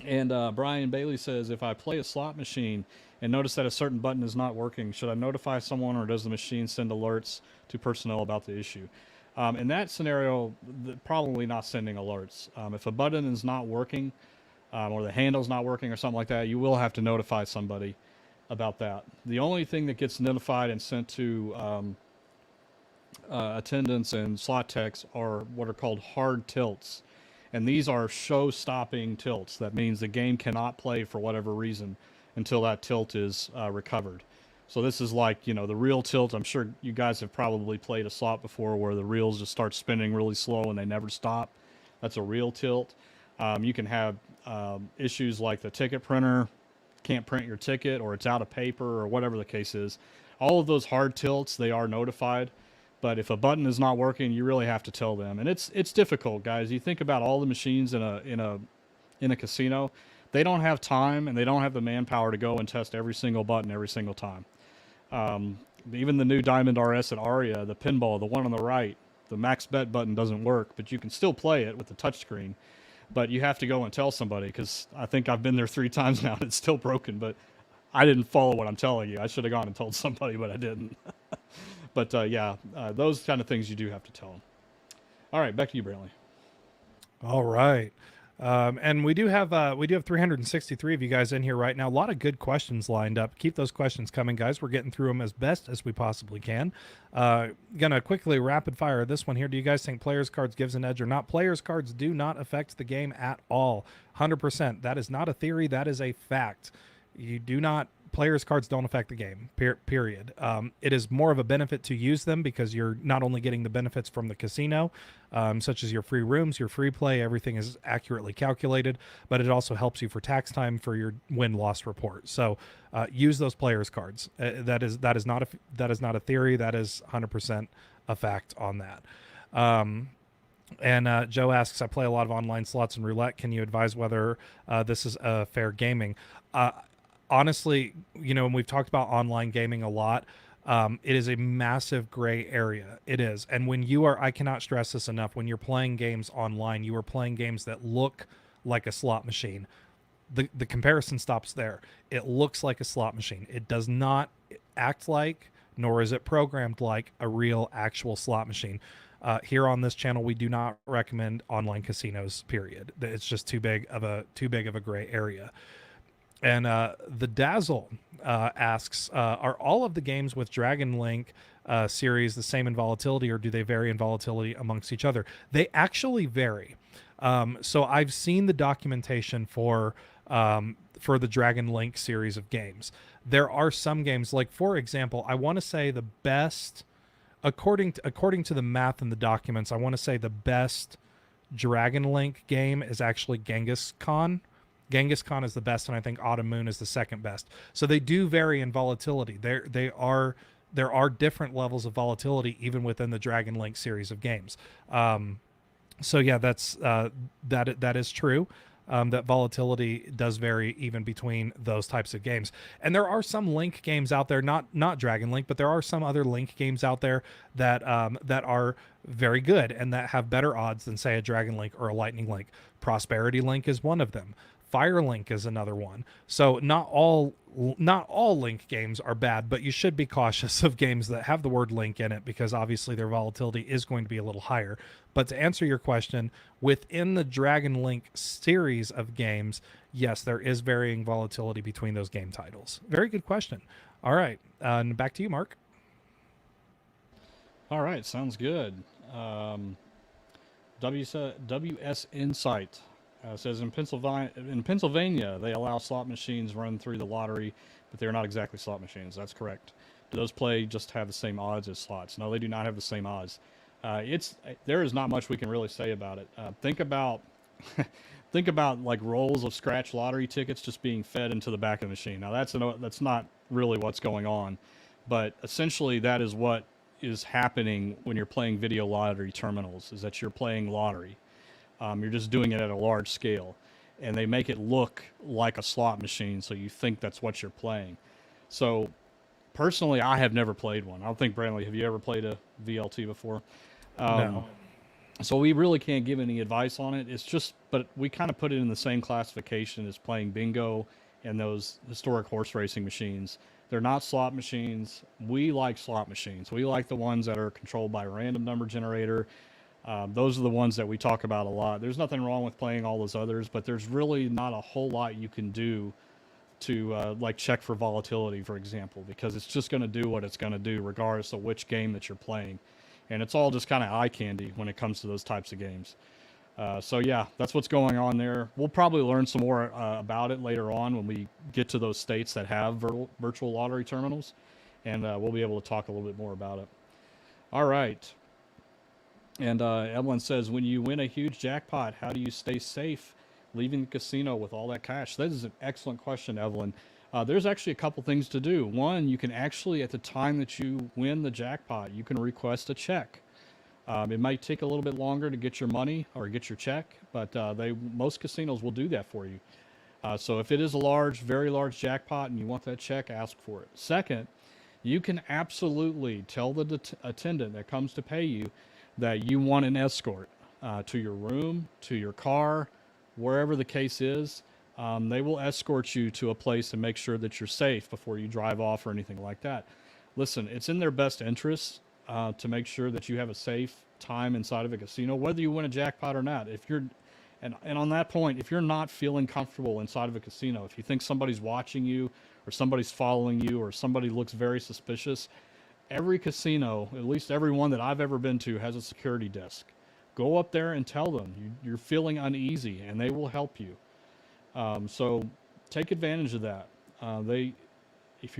And Brian Bailey says, if I play a slot machine and notice that a certain button is not working, should I notify someone, or does the machine send alerts to personnel about the issue? In that scenario, probably not sending alerts. If a button is not working, or the handle's not working or something like that, you will have to notify somebody about that. The only thing that gets notified and sent to attendants and slot techs are what are called hard tilts. And these are show-stopping tilts. That means the game cannot play for whatever reason until that tilt is recovered. So this is like, the real tilt. I'm sure you guys have probably played a slot before where the reels just start spinning really slow and they never stop. That's a real tilt. You can have issues like the ticket printer can't print your ticket, or it's out of paper, or whatever the case is. All of those hard tilts, they are notified. But if a button is not working, you really have to tell them. And it's difficult, guys. You think about all the machines in a casino. They don't have time, and they don't have the manpower to go and test every single button every single time. Even the new Diamond RS at Aria, the pinball, the one on the right, the max bet button doesn't work, but you can still play it with the touchscreen. But you have to go and tell somebody, because I think I've been there 3 times now and it's still broken, but I didn't follow what I'm telling you. I should have gone and told somebody, but I didn't. But those kind of things you do have to tell them. All right, back to you, Brantley. All right. And we do have 363 of you guys in here right now. A lot of good questions lined up. Keep those questions coming, guys. We're getting through them as best as we possibly can. Gonna quickly rapid fire this one here. Do you guys think players cards gives an edge or not? Players cards do not affect the game at all. 100%. That is not a theory. That is a fact. You do not. Players cards don't affect the game, period. It is more of a benefit to use them because you're not only getting the benefits from the casino, such as your free rooms, your free play, everything is accurately calculated, but it also helps you for tax time for your win-loss report. So use those players cards. That is not a theory. That is 100% a fact on that. And Joe asks, I play a lot of online slots and roulette. Can you advise whether this is fair gaming? Honestly, and we've talked about online gaming a lot. It is a massive gray area. It is. And when you are, I cannot stress this enough, when you're playing games online, you are playing games that look like a slot machine. The comparison stops there. It looks like a slot machine. It does not act like, nor is it programmed like a real actual slot machine. Here on this channel, we do not recommend online casinos, period. It's just too big of a gray area. And the Dazzle asks, are all of the games with Dragon Link series the same in volatility, or do they vary in volatility amongst each other? They actually vary. So I've seen the documentation for the Dragon Link series of games. There are some games, like, for example, I want to say the best, according to the math in the documents, I want to say the best Dragon Link game is actually Genghis Khan. Genghis Khan is the best, and I think Autumn Moon is the second best. So they do vary in volatility. There are different levels of volatility even within the Dragon Link series of games. So yeah, that is true. that volatility does vary even between those types of games. And there are some link games out there, not Dragon Link, but there are some other link games out there that that are very good and that have better odds than, say, a Dragon Link or a Lightning Link. Prosperity Link is one of them. Firelink is another one. So not all link games are bad, but you should be cautious of games that have the word link in it, because obviously their volatility is going to be a little higher. But to answer your question, within the Dragon Link series of games, yes, there is varying volatility between those game titles. Very good question. All right, and back to you, Mark. All right, sounds good. WS Insight says in Pennsylvania, they allow slot machines run through the lottery, but they're not exactly slot machines. That's correct. Do those play just have the same odds as slots? No, they do not have the same odds. There is not much we can really say about it. Think about think about like rolls of scratch lottery tickets just being fed into the back of the machine. Now that's not really what's going on, but essentially that is what is happening when you're playing video lottery terminals, is that you're playing lottery. You're just doing it at a large scale, and they make it look like a slot machine, so you think that's what you're playing. So personally, I have never played one. I don't think, Brantley, have you ever played a VLT before? No. So we really can't give any advice on it. It's just, but we kind of put it in the same classification as playing bingo and those historic horse racing machines. They're not slot machines. We like slot machines. We like the ones that are controlled by a random number generator. Those are the ones that we talk about a lot. There's nothing wrong with playing all those others, but there's really not a whole lot you can do to like check for volatility, for example, because it's just going to do what it's going to do regardless of which game that you're playing. And it's all just kind of eye candy when it comes to those types of games. So yeah, that's what's going on there. We'll probably learn some more about it later on when we get to those states that have virtual lottery terminals, and we'll be able to talk a little bit more about it. All right. And Evelyn says, when you win a huge jackpot, how do you stay safe leaving the casino with all that cash? That is an excellent question, Evelyn. There's actually a couple things to do. One, you can actually, at the time that you win the jackpot, you can request a check. It might take a little bit longer to get your money or get your check, but most casinos will do that for you. So if it is a large, very large jackpot and you want that check, ask for it. Second, you can absolutely tell the attendant that comes to pay you that you want an escort to your room, to your car, wherever the case is. They will escort you to a place and make sure that you're safe before you drive off or anything like that. Listen, it's in their best interest to make sure that you have a safe time inside of a casino, whether you win a jackpot or not. If you're, and on that point, if you're not feeling comfortable inside of a casino, if you think somebody's watching you or somebody's following you or somebody looks very suspicious, every casino, at least every one that I've ever been to, has a security desk. Go up there and tell them you're feeling uneasy, and they will help you. So take advantage of that. If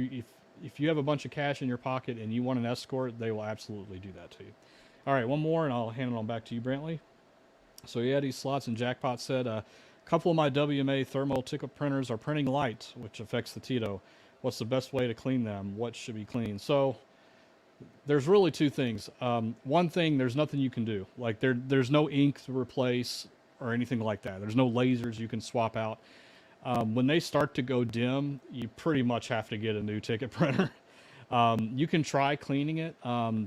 you have a bunch of cash in your pocket and you want an escort, they will absolutely do that to you. All right, one more, and I'll hand it on back to you, Brantley. So Yeti Slots and Jackpot said, a couple of my WMA thermal ticket printers are printing light, which affects the Tito. What's the best way to clean them? What should be cleaned? So there's really two things. One thing, there's nothing you can do. Like there's no ink to replace or anything like that. There's no lasers you can swap out. When they start to go dim, you pretty much have to get a new ticket printer. You can try cleaning it.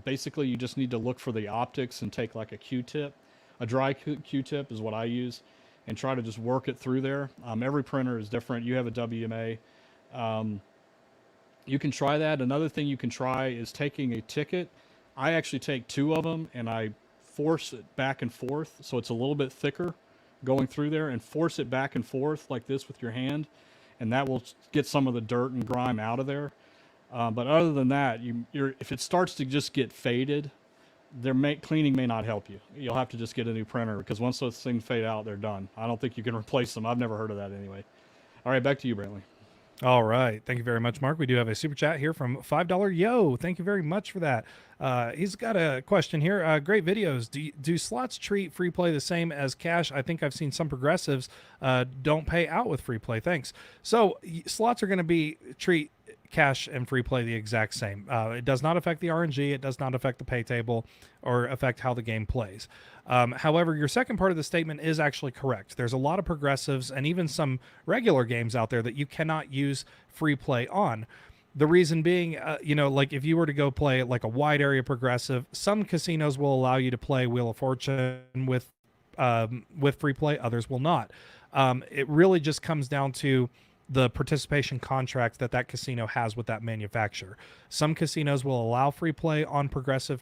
Basically, you just need to look for the optics and take like a Q-tip. A dry Q-tip is what I use, and try to just work it through there. Every printer is different. You have a WMA. You can try that. Another thing you can try is taking a ticket. I actually take two of them, and I force it back and forth so it's a little bit thicker going through there, and force it back and forth like this with your hand, and that will get some of the dirt and grime out of there. But other than that, if it starts to just get faded, cleaning may not help you. You'll have to just get a new printer, because once those things fade out, they're done. I don't think you can replace them. I've never heard of that anyway. All right, back to you, Brantley. All right. Thank you very much, Mark. We do have a super chat here from $5 Yo. Thank you very much for that. He's got a question here. Great videos. Do slots treat free play the same as cash? I think I've seen some progressives don't pay out with free play. Thanks. So slots are going to treat cash and free play the exact same. It does not affect the RNG. It does not affect the pay table or affect how the game plays. However, your second part of the statement is actually correct. There's a lot of progressives and even some regular games out there that you cannot use free play on. The reason being, like if you were to go play like a wide area progressive, some casinos will allow you to play Wheel of Fortune with free play. Others will not. It really just comes down to the participation contract that casino has with that manufacturer. Some casinos will allow free play on progressive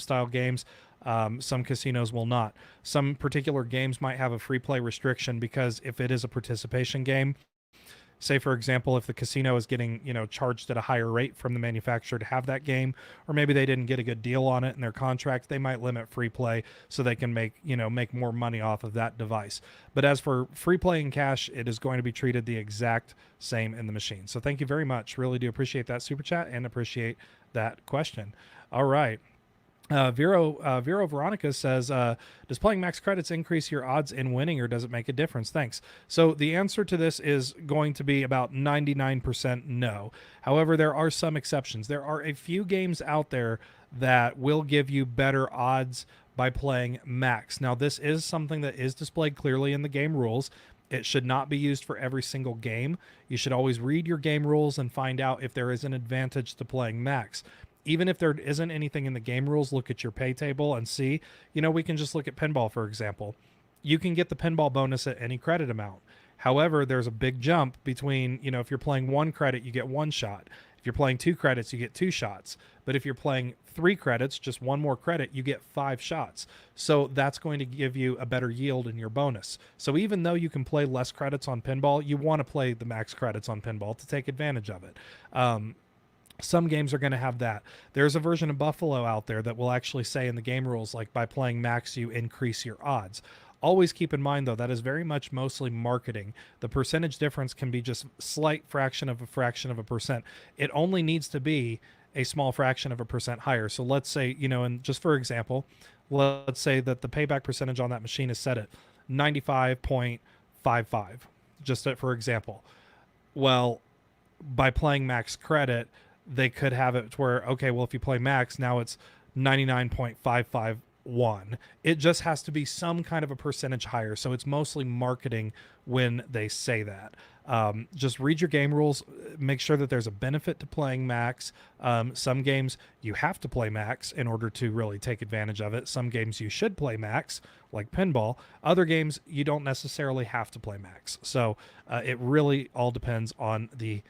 style games. Some casinos will not. Some particular games might have a free play restriction because if it is a participation game, say for example, if the casino is getting, charged at a higher rate from the manufacturer to have that game, or maybe they didn't get a good deal on it in their contract, they might limit free play so they can make more money off of that device. But as for free play and cash, it is going to be treated the exact same in the machine. So thank you very much. Really do appreciate that super chat and appreciate that question. All right. Vero Veronica says, does playing max credits increase your odds in winning, or does it make a difference? Thanks. So the answer to this is going to be about 99% no. However, there are some exceptions. There are a few games out there that will give you better odds by playing max. Now, this is something that is displayed clearly in the game rules. It should not be used for every single game. You should always read your game rules and find out if there is an advantage to playing max. Even if there isn't anything in the game rules, look at your pay table and see. We can just look at pinball, for example. You can get the pinball bonus at any credit amount. However, there's a big jump between, if you're playing 1 credit, you get 1 shot. If you're playing 2 credits, you get 2 shots. But if you're playing 3 credits, just 1 more credit, you get 5 shots. So that's going to give you a better yield in your bonus. So even though you can play less credits on pinball, you want to play the max credits on pinball to take advantage of it. Some games are going to have that. There's a version of Buffalo out there that will actually say in the game rules, like by playing max, you increase your odds. Always keep in mind, though, that is very much mostly marketing. The percentage difference can be just slight fraction of a percent. It only needs to be a small fraction of a percent higher. So let's say, and just for example, let's say that the payback percentage on that machine is set at 95.55, just for example. Well, by playing max credit, they could have it to where, okay, well, if you play max, now it's 99.551. It just has to be some kind of a percentage higher. So it's mostly marketing when they say that. Just read your game rules. Make sure that there's a benefit to playing max. Some games you have to play max in order to really take advantage of it. Some games you should play max, like pinball. Other games you don't necessarily have to play max. So it really all depends on the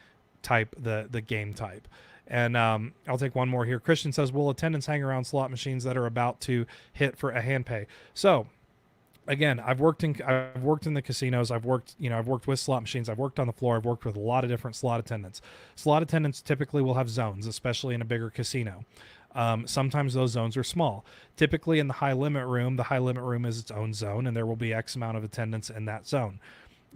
type, the game type. And I'll take one more here. Christian says, will attendants hang around slot machines that are about to hit for a hand pay? So again, I've worked in the casinos. I've worked with slot machines. I've worked on the floor. I've worked with a lot of different slot attendants. Slot attendants typically will have zones, especially in a bigger casino. Sometimes those zones are small. Typically in the high limit room is its own zone, and there will be X amount of attendants in that zone.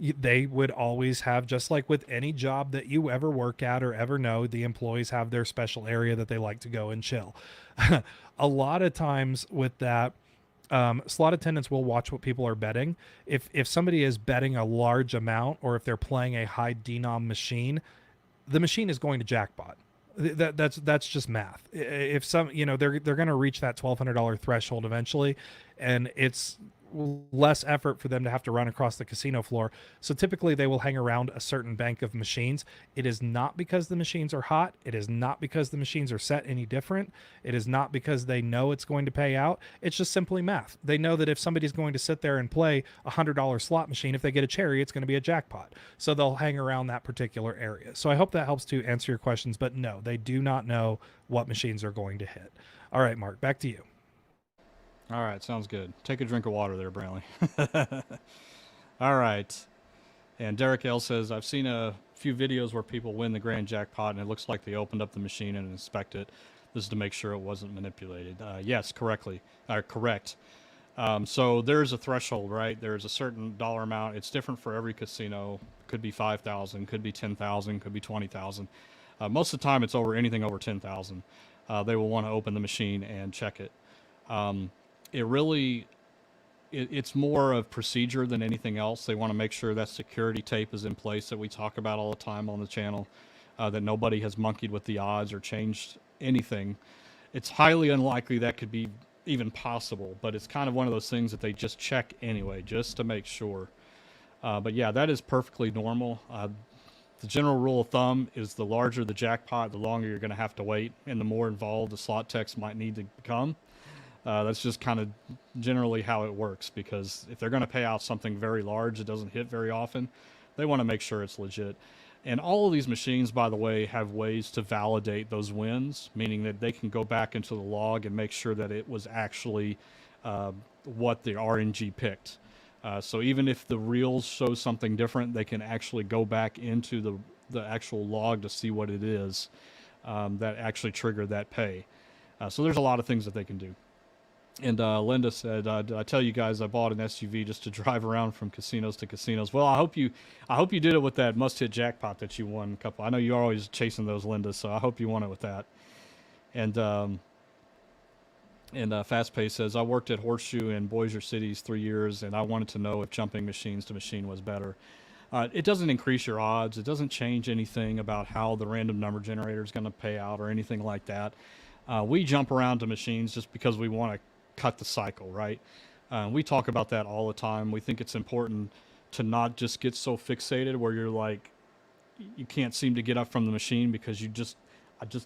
They would always have, just like with any job that you ever work at or ever know, the employees have their special area that they like to go and chill. A lot of times with that, slot attendants will watch what people are betting. If somebody is betting a large amount, or if they're playing a high denom machine, the machine is going to jackpot. That's just math. If some, they're going to reach that $1,200 threshold eventually, and it's less effort for them to have to run across the casino floor. So typically they will hang around a certain bank of machines. It is not because the machines are hot. It is not because the machines are set any different. It is not because they know it's going to pay out. It's just simply math. They know that if somebody's going to sit there and play a $100 slot machine, if they get a cherry, it's going to be a jackpot. So they'll hang around that particular area. So I hope that helps to answer your questions, but no, they do not know what machines are going to hit. All right, Mark, back to you. All right, sounds good. Take a drink of water there, Brantley. All right. And Derek L says, I've seen a few videos where people win the grand jackpot, and it looks like they opened up the machine and inspected it. This is to make sure it wasn't manipulated. Yes, correct. So there's a threshold, right? There's a certain dollar amount. It's different for every casino. Could be 5,000, could be 10,000, could be 20,000. Most of the time, it's anything over 10,000. They will want to open the machine and check it. It's more of procedure than anything else. They want to make sure that security tape is in place that we talk about all the time on the channel. that nobody has monkeyed with the odds or changed anything. It's highly unlikely that could be even possible, but it's kind of one of those things that they just check anyway, just to make sure. But yeah, that is perfectly normal. The general rule of thumb is the larger the jackpot, the longer you're going to have to wait, and the more involved the slot techs might need to become. That's just kind of generally how it works, because if they're going to pay out something very large that doesn't hit very often, they want to make sure it's legit. And all of these machines, by the way, have ways to validate those wins, meaning that they can go back into the log and make sure that it was actually what the RNG picked. So even if the reels show something different, they can actually go back into the actual log to see what it is that actually triggered that pay. So there's a lot of things that they can do. And Linda said, "Did I tell you guys I bought an SUV just to drive around from casinos to casinos?" Well, I hope you did it with that must-hit jackpot that you won. I know you're always chasing those, Linda. So I hope you won it with that. And Fast Pace says, "I worked at Horseshoe in Bossier Cities 3 years, and I wanted to know if jumping machines to machine was better." It doesn't increase your odds. It doesn't change anything about how the random number generator is going to pay out or anything like that. We jump around to machines just because we want to cut the cycle, right? We talk about that all the time. We think it's important to not just get so fixated where you're like, you can't seem to get up from the machine because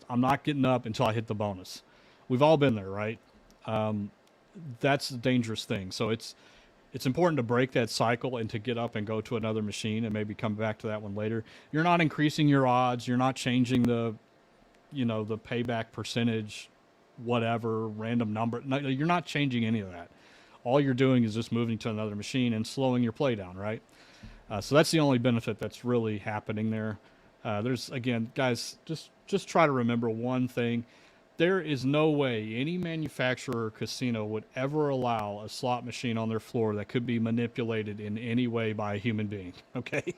I'm not getting up until I hit the bonus. We've all been there, right? That's a dangerous thing. So it's important to break that cycle and to get up and go to another machine and maybe come back to that one later. You're not increasing your odds. You're not changing the payback percentage, whatever, random number. No, you're not changing any of that. All you're doing is just moving to another machine and slowing your play down, right? So that's the only benefit that's really happening there. There's, again, guys, just try to remember one thing. There is no way any manufacturer or casino would ever allow a slot machine on their floor that could be manipulated in any way by a human being, okay?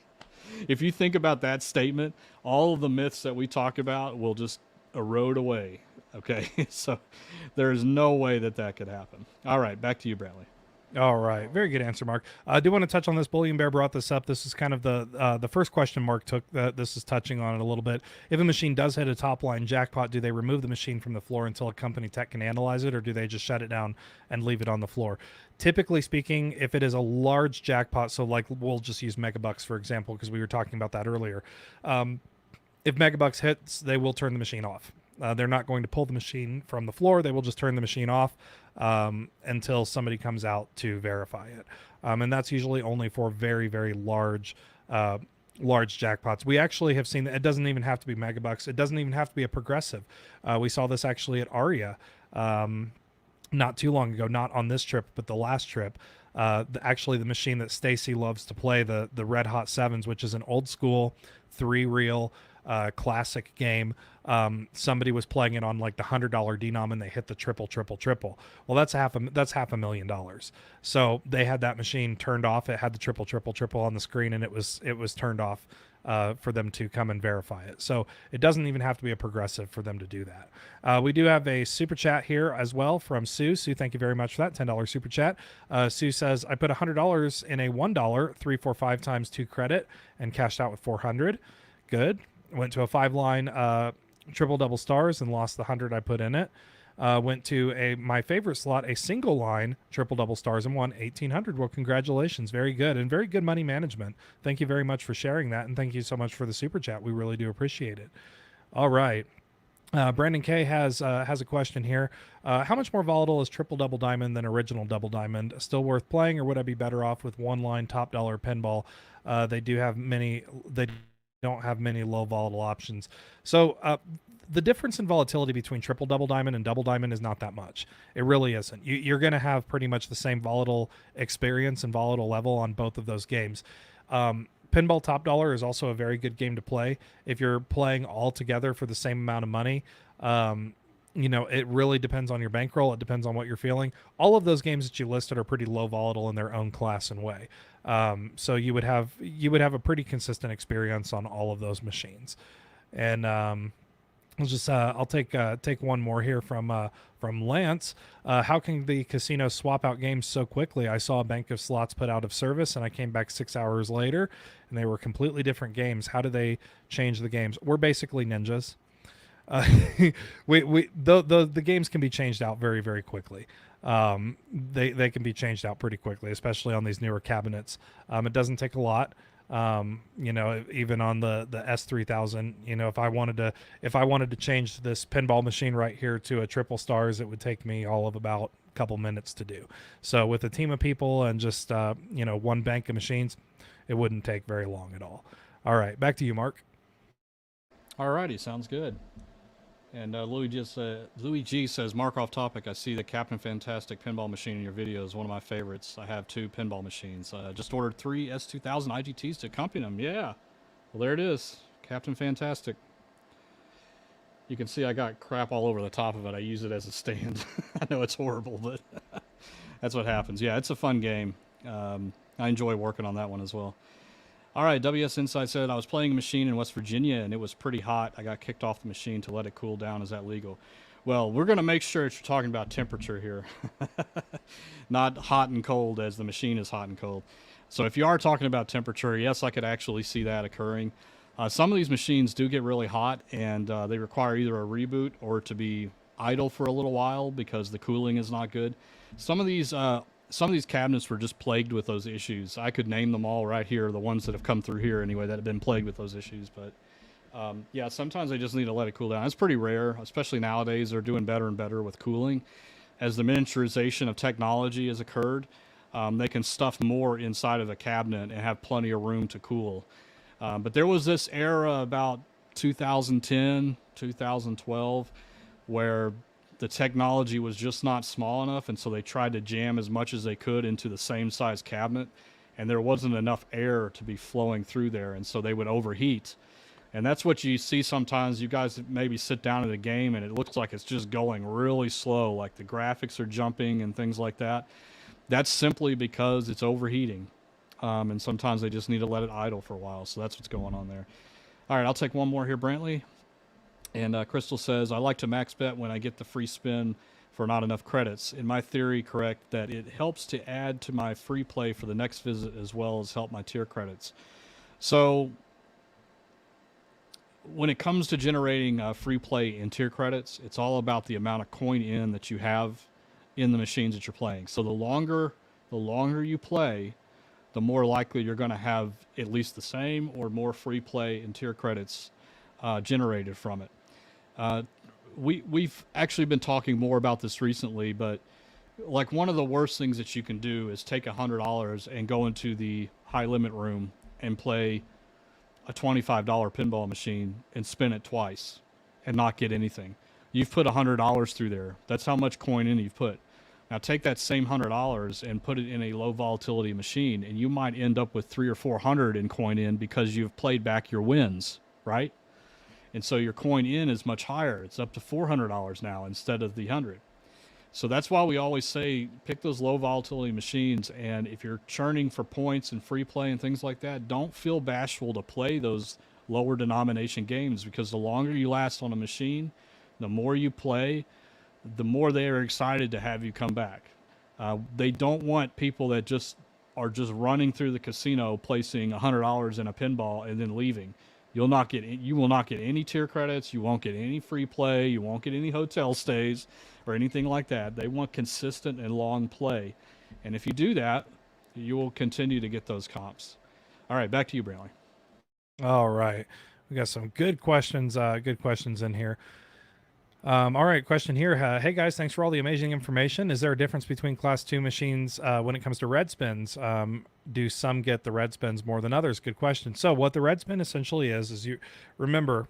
If you think about that statement, all of the myths that we talk about will just erode away. Okay, so there is no way that could happen. All right, back to you, Brantley. All right, very good answer, Mark. I do want to touch on this. Bullion Bear brought this up. This is kind of the first question Mark took. This is touching on it a little bit. If a machine does hit a top line jackpot, do they remove the machine from the floor until a company tech can analyze it, or do they just shut it down and leave it on the floor? Typically speaking, if it is a large jackpot, so like we'll just use Megabucks for example, because we were talking about that earlier. If Megabucks hits, they will turn the machine off. They're not going to pull the machine from the floor. They will just turn the machine off until somebody comes out to verify it. And that's usually only for very, very large jackpots. We actually have seen that it doesn't even have to be Megabucks. It doesn't even have to be a progressive. We saw this actually at Aria not too long ago, not on this trip, but the last trip. Actually, the machine that Stacy loves to play, the Red Hot Sevens, which is an old school 3-reel classic game. Somebody was playing it on like the $100 denom and they hit the triple. Well, that's half $1,000,000. So they had that machine turned off. It had the triple on the screen, and it was turned off for them to come and verify it. So it doesn't even have to be a progressive for them to do that. We do have a super chat here as well from Sue. Sue, thank you very much for that $10 super chat. Sue says, I put $100 in a $1 3, 4, 5 times 2 credit and cashed out with 400. Good. Went to a 5-line triple double stars and lost the 100 I put in it. Went to my favorite slot, a single line triple double stars, and won 1,800. Well, congratulations. Very good, and very good money management. Thank you very much for sharing that, and thank you so much for the super chat. We really do appreciate it. All right. Brandon K has a question here. How much more volatile is triple double diamond than original double diamond? Still worth playing, or would I be better off with one line top dollar pinball? They don't have many low volatile options. So the difference in volatility between triple double diamond and double diamond is not that much. It really isn't. You're going to have pretty much the same volatile experience and volatile level on both of those games. Pinball top dollar is also a very good game to play if you're playing all together for the same amount of money. It really depends on your bankroll. It depends on what you're feeling. All of those games that you listed are pretty low volatile in their own class and way. So you would have a pretty consistent experience on all of those machines. And I'll take one more here from Lance. How can the casino swap out games so quickly? I saw a bank of slots put out of service, and I came back 6 hours later, and they were completely different games. How do they change the games? We're basically ninjas. Uh, the games can be changed out very, very quickly. They can be changed out pretty quickly, especially on these newer cabinets. It doesn't take a lot. Even on the S3000, if I wanted to change this pinball machine right here to a triple stars, it would take me all of about a couple minutes to do. So with a team of people and just one bank of machines, it wouldn't take very long at all. All right, back to you, Mark. Alrighty, sounds good. And Louis G says, Mark, off topic, I see the Captain Fantastic pinball machine in your videos. One of my favorites. I have 2 pinball machines. Just ordered 3 S2000 IGTs to accompany them. Yeah. Well, there it is. Captain Fantastic. You can see I got crap all over the top of it. I use it as a stand. I know it's horrible, but that's what happens. Yeah, it's a fun game. I enjoy working on that one as well. All right, WS Inside said, I was playing a machine in West Virginia, and it was pretty hot. I got kicked off the machine to let it cool down. Is that legal? Well, we're going to make sure that you're talking about temperature here. Not hot and cold, as the machine is hot and cold. So if you are talking about temperature, yes, I could actually see that occurring. Some of these machines do get really hot, and they require either a reboot or to be idle for a little while because the cooling is not good. Some of these cabinets were just plagued with those issues. I could name them all right here, the ones that have come through here anyway that have been plagued with those issues. But yeah, sometimes they just need to let it cool down. It's pretty rare, especially nowadays. They're doing better and better with cooling. As the miniaturization of technology has occurred, they can stuff more inside of a cabinet and have plenty of room to cool. But there was this era about 2010, 2012, where the technology was just not small enough, and so they tried to jam as much as they could into the same size cabinet, and there wasn't enough air to be flowing through there, and so they would overheat. And that's what you see sometimes. You guys maybe sit down at a game and it looks like it's just going really slow, like the graphics are jumping and things like that. That's simply because it's overheating, and sometimes they just need to let it idle for a while. So that's what's going on there. All right, I'll take one more here, Brantley. And Crystal says, I like to max bet when I get the free spin for not enough credits. In my theory, correct, that it helps to add to my free play for the next visit as well as help my tier credits. So when it comes to generating free play in tier credits, it's all about the amount of coin in that you have in the machines that you're playing. So the longer you play, the more likely you're going to have at least the same or more free play and tier credits generated from it. We've actually been talking more about this recently, but like one of the worst things that you can do is take $100 and go into the high limit room and play a $25 pinball machine and spin it twice and not get anything. You've put $100 through there. That's how much coin in you've put. Now take that same $100 and put it in a low volatility machine, and you might end up with 300 or 400 in coin in because you've played back your wins, right? And so your coin in is much higher. It's up to $400 now instead of the 100. So that's why we always say pick those low volatility machines. And if you're churning for points and free play and things like that, don't feel bashful to play those lower denomination games, because the longer you last on a machine, the more you play, the more they are excited to have you come back. They don't want people that are just running through the casino, placing $100 in a pinball and then leaving. You will not get any tier credits. You won't get any free play. You won't get any hotel stays or anything like that. They want consistent and long play. And if you do that, you will continue to get those comps. All right, back to you, Brantley. All right. We got some good questions in here. All right, question here. Hey guys, thanks for all the amazing information. Is there a difference between class 2 machines when it comes to red spins? Do some get the red spins more than others? Good question. So what the red spin essentially is you remember,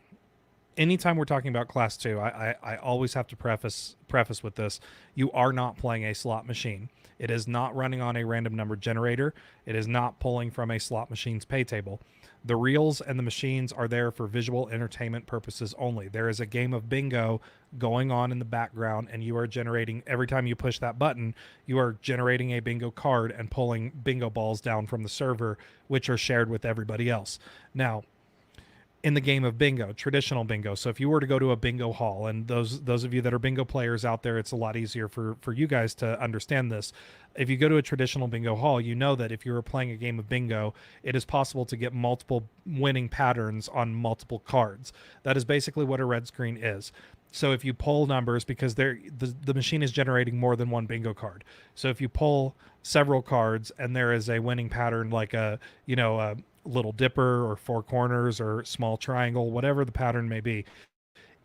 anytime we're talking about class 2, I always have to preface with this. You are not playing a slot machine. It is not running on a random number generator. It is not pulling from a slot machine's pay table. The reels and the machines are there for visual entertainment purposes only. There is a game of bingo going on in the background, and you are generating, every time you push that button, you are generating a bingo card and pulling bingo balls down from the server, which are shared with everybody else. Now, in the game of bingo, traditional bingo. So if you were to go to a bingo hall, and those of you that are bingo players out there, it's a lot easier for you guys to understand this. If you go to a traditional bingo hall, you know that if you were playing a game of bingo, it is possible to get multiple winning patterns on multiple cards. That is basically what a red screen is. So if you pull numbers, because the machine is generating more than one bingo card. So if you pull several cards and there is a winning pattern, like a little dipper or four corners or small triangle, whatever the pattern may be,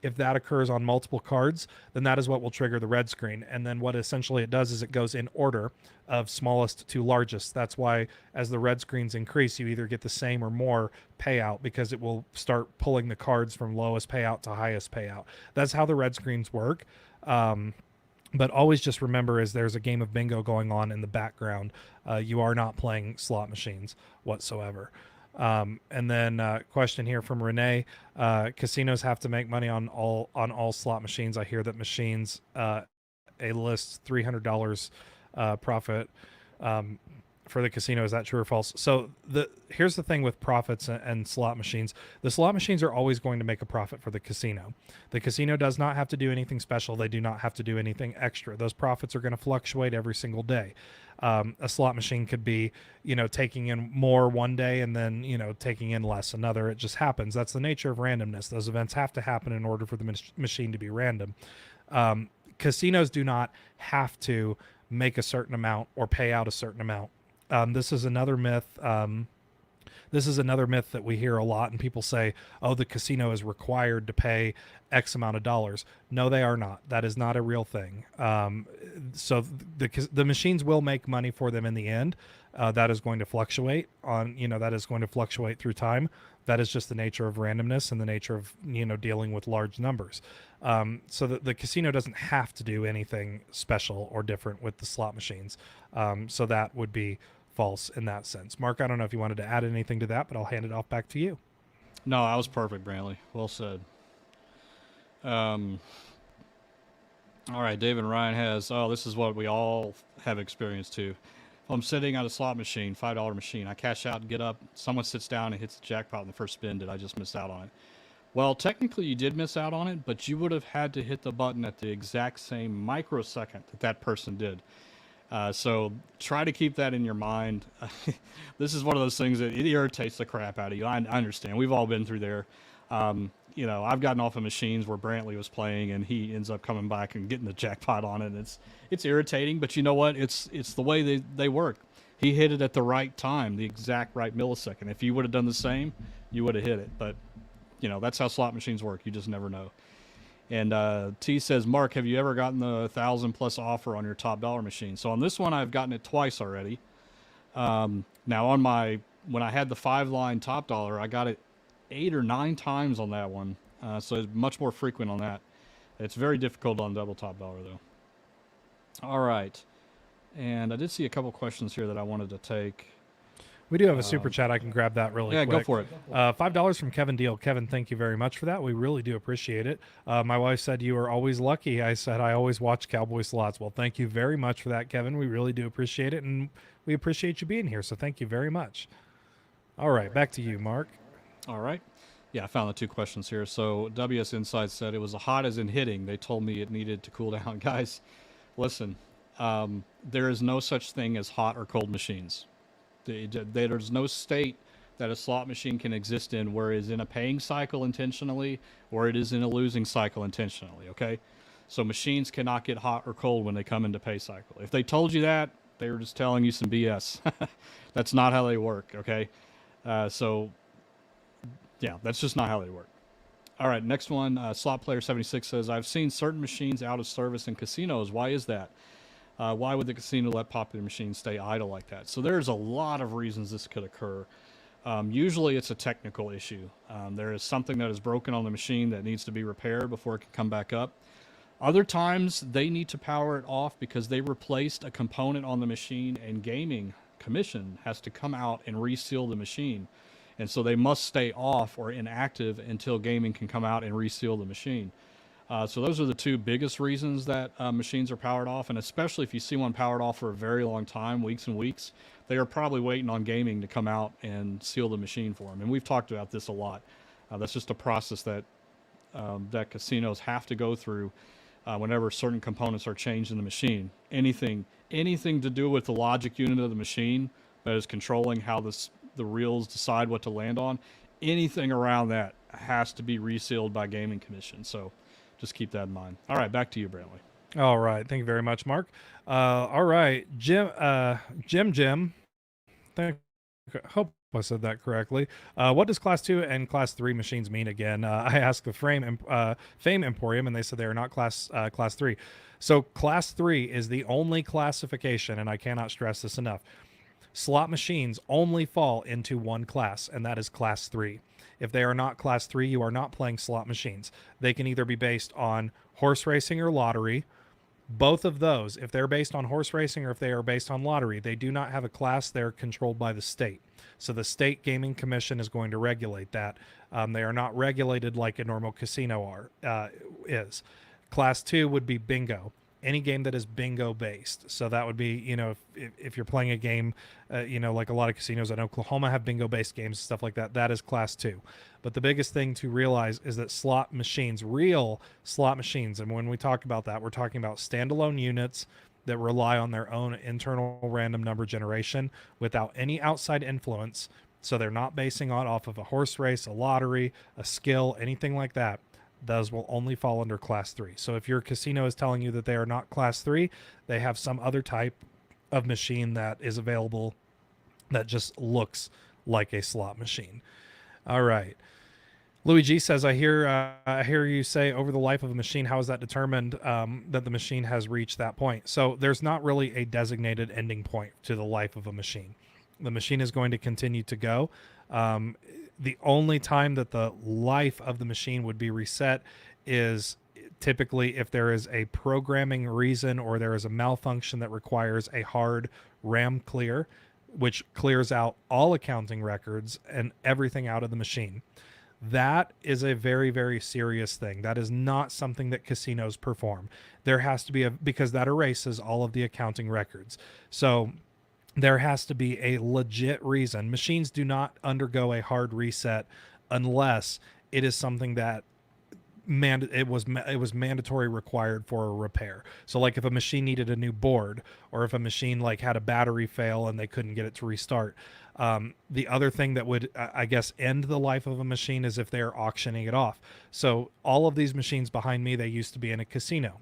if that occurs on multiple cards, then that is what will trigger the red screen. And then what essentially it does is it goes in order of smallest to largest. That's why as the red screens increase, you either get the same or more payout, because it will start pulling the cards from lowest payout to highest payout. That's how the red screens work. But always just remember, is there's a game of bingo going on in the background. You are not playing slot machines whatsoever. And then question here from Renee: casinos have to make money on all slot machines. I hear that machines a list $300 profit for the casino. Is that true or false? So here's the thing with profits and slot machines. The slot machines are always going to make a profit for the casino. The casino does not have to do anything special. They do not have to do anything extra. Those profits are going to fluctuate every single day. A slot machine could be, taking in more one day and then, taking in less another. It just happens. That's the nature of randomness. Those events have to happen in order for the machine to be random. Casinos do not have to make a certain amount or pay out a certain amount. This is another myth. This is another myth that we hear a lot, and people say, oh, the casino is required to pay X amount of dollars. No, they are not. That is not a real thing. So the machines will make money for them in the end. That is going to fluctuate that is going to fluctuate through time. That is just the nature of randomness and the nature of, dealing with large numbers. So the casino doesn't have to do anything special or different with the slot machines. So that would be false in that sense. Mark, I don't know if you wanted to add anything to that, but I'll hand it off back to you. No, that was perfect, Brantley. Well said. All right, David Ryan has, this is what we all have experienced too. If I'm sitting at a slot machine, $5 machine, I cash out and get up, someone sits down and hits the jackpot in the first spin. Did I just miss out on it? Well, technically you did miss out on it, but you would have had to hit the button at the exact same microsecond that person did. So try to keep that in your mind. This is one of those things that it irritates the crap out of you. I understand. We've all been through there. I've gotten off of machines where Brantley was playing and he ends up coming back and getting the jackpot on it. And it's irritating, but you know what? It's the way they work. He hit it at the right time, the exact right millisecond. If you would have done the same, you would have hit it. But, that's how slot machines work. You just never know. And T says, Mark, have you ever gotten the 1,000+ offer on your top dollar machine? So on this one, I've gotten it twice already. Now on when I had the 5-line top dollar, I got it 8 or 9 times on that one. So it's much more frequent on that. It's very difficult on double top dollar though. All right. And I did see a couple questions here that I wanted to take. We do have a super chat. I can grab that really quick. Yeah, go for it. $5 from Kevin Deal. Kevin, thank you very much for that. We really do appreciate it. My wife said you are always lucky. I said I always watch Cowboy Slots. Well, thank you very much for that, Kevin. We really do appreciate it, and we appreciate you being here, so thank you very much. All right, back to you, Mark. All right. Yeah, I found the 2 questions here. So WS Inside said it was hot as in hitting. They told me it needed to cool down. Guys, listen, there is no such thing as hot or cold machines. There's no state that a slot machine can exist in where it is in a paying cycle intentionally or it is in a losing cycle intentionally, okay? So machines cannot get hot or cold when they come into pay cycle. If they told you that, they were just telling you some BS. That's not how they work, okay? So, yeah, that's just not how they work. All right, next one, Slot Player 76 says, I've seen certain machines out of service in casinos. Why is that? Why would the casino let popular machines stay idle like that? So there's a lot of reasons this could occur. Usually it's a technical issue. There is something that is broken on the machine that needs to be repaired before it can come back up. Other times they need to power it off because they replaced a component on the machine and gaming commission has to come out and reseal the machine. And so they must stay off or inactive until gaming can come out and reseal the machine. So those are the 2 biggest reasons that machines are powered off, and especially if you see one powered off for a very long time, weeks and weeks, they are probably waiting on gaming to come out and seal the machine for them. And we've talked about this a lot. That's just a process that that casinos have to go through whenever certain components are changed in the machine. Anything to do with the logic unit of the machine that is controlling how the reels decide what to land on, anything around that has to be resealed by Gaming Commission. So just keep that in mind. All right, back to you, Brantley. All right. Thank you very much, Mark. All right. Jim. Hope I said that correctly. What does Class 2 and Class 3 machines mean again? I asked the Fame Emporium, and they said they are not Class 3. So Class 3 is the only classification, and I cannot stress this enough. Slot machines only fall into one class, and that is Class 3. If they are not Class 3, you are not playing slot machines. They can either be based on horse racing or lottery. Both of those, if they're based on horse racing or if they are based on lottery, they do not have a class. They're controlled by the state. So the state gaming commission is going to regulate that. They are not regulated like a normal casino is. Class 2 would be bingo. Any game that is bingo based. So that would be, if you're playing a game, like a lot of casinos in Oklahoma have bingo based games and stuff like that, that is Class 2. But the biggest thing to realize is that slot machines, real slot machines, and when we talk about that, we're talking about standalone units that rely on their own internal random number generation without any outside influence. So they're not basing on off of a horse race, a lottery, a skill, anything like that. Those will only fall under Class 3. So if your casino is telling you that they are not Class 3, they have some other type of machine that is available that just looks like a slot machine. All right. Louis G says, I hear you say over the life of a machine. How is that determined that the machine has reached that point? So there's not really a designated ending point to the life of a machine. The machine is going to continue to go. The only time that the life of the machine would be reset is typically if there is a programming reason or there is a malfunction that requires a hard RAM clear, which clears out all accounting records and everything out of the machine. That is a very, very serious thing. That is not something that casinos perform. There has to be because that erases all of the accounting records. So there has to be a legit reason. Machines do not undergo a hard reset unless it is something that it was mandatory required for a repair. So like if a machine needed a new board, or if a machine like had a battery fail and they couldn't get it to restart. The other thing that would, I guess, end the life of a machine is if they're auctioning it off. So all of these machines behind me, they used to be in a casino.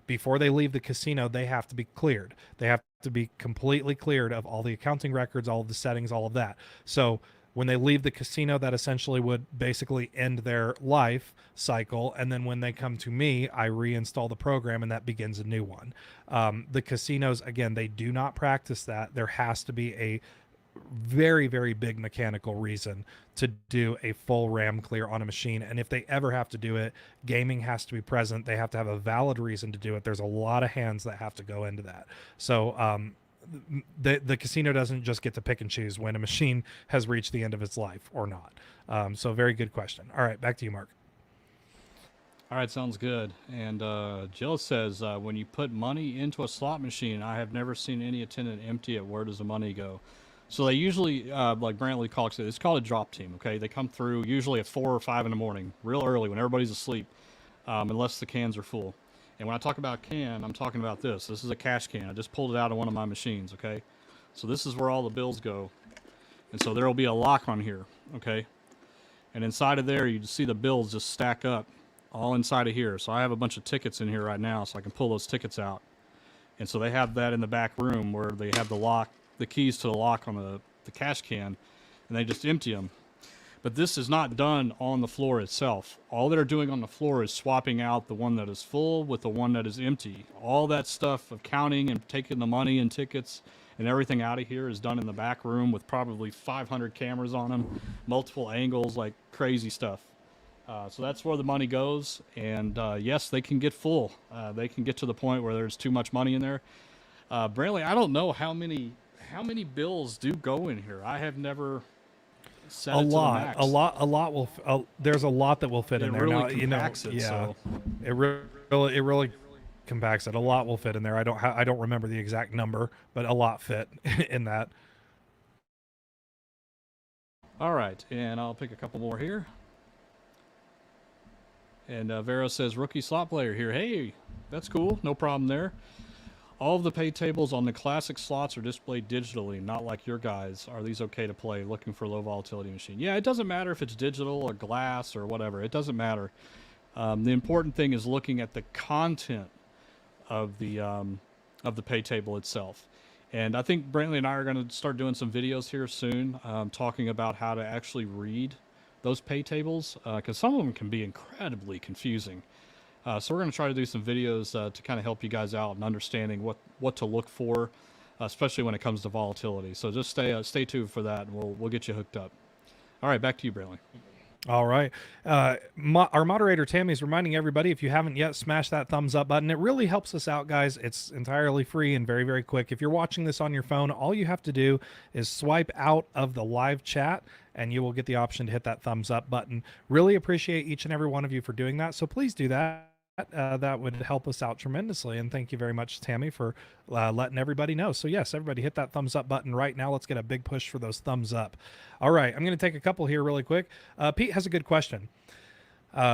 Before they leave the casino, they have to be cleared. They have to be completely cleared of all the accounting records, all of the settings, all of that. So when they leave the casino, that essentially would basically end their life cycle. And then when they come to me, I reinstall the program and that begins a new one. The casinos, again, they do not practice that. There has to be a very, very big mechanical reason to do a full RAM clear on a machine. And if they ever have to do it, gaming has to be present. They have to have a valid reason to do it. There's a lot of hands that have to go into that. So the casino doesn't just get to pick and choose when a machine has reached the end of its life or not. So very good question. All right, back to you, Mark. All right, sounds good. And Jill says, when you put money into a slot machine, I have never seen any attendant empty it. Where does the money go? So they usually, like Brantley calls it, it's called a drop team, okay? They come through usually at 4 or 5 in the morning, real early when everybody's asleep, unless the cans are full. And when I talk about can, I'm talking about this. This is a cash can. I just pulled it out of one of my machines, okay? So this is where all the bills go. And so there will be a lock on here, okay? And inside of there, you just see the bills just stack up all inside of here. So I have a bunch of tickets in here right now, so I can pull those tickets out. And so they have that in the back room where they have the lock, the keys to the lock on the cash can, and they just empty them. But this is not done on the floor itself. All they're doing on the floor is swapping out the one that is full with the one that is empty. All that stuff of counting and taking the money and tickets and everything out of here is done in the back room with probably 500 cameras on them, multiple angles, like crazy stuff. So that's where the money goes. And yes, they can get full. They can get to the point where there's too much money in there. Brantley, I don't know how many bills do go in here. I have never set it to the max. A lot will. There's a lot that will fit in there. Really now, compacts it. Yeah, So. it really compacts it. A lot will fit in there. I don't remember the exact number, but a lot fit in that. All right, and I'll pick a couple more here. And Vero says, rookie slot player here. Hey, that's cool. No problem there. All of the pay tables on the classic slots are displayed digitally, not like your guys. Are these okay to play? Looking for low volatility machine. Yeah, it doesn't matter if it's digital or glass or whatever. It doesn't matter. The important thing is looking at the content of the pay table itself. And I think Brantley and I are going to start doing some videos here soon, talking about how to actually read those pay tables, because some of them can be incredibly confusing. So we're going to try to do some videos to kind of help you guys out in understanding what to look for, especially when it comes to volatility. So just stay tuned for that, and we'll get you hooked up. All right, back to you, Brantley. All right. Our moderator, Tammy, is reminding everybody, if you haven't yet, smash that thumbs up button. It really helps us out, guys. It's entirely free and very, very quick. If you're watching this on your phone, all you have to do is swipe out of the live chat, and you will get the option to hit that thumbs up button. Really appreciate each and every one of you for doing that. So please do that. That would help us out tremendously. And thank you very much, Tammy, for letting everybody know. So yes, everybody hit that thumbs up button right now. Let's get a big push for those thumbs up. All right, I'm going to take a couple here really quick. Pete has a good question.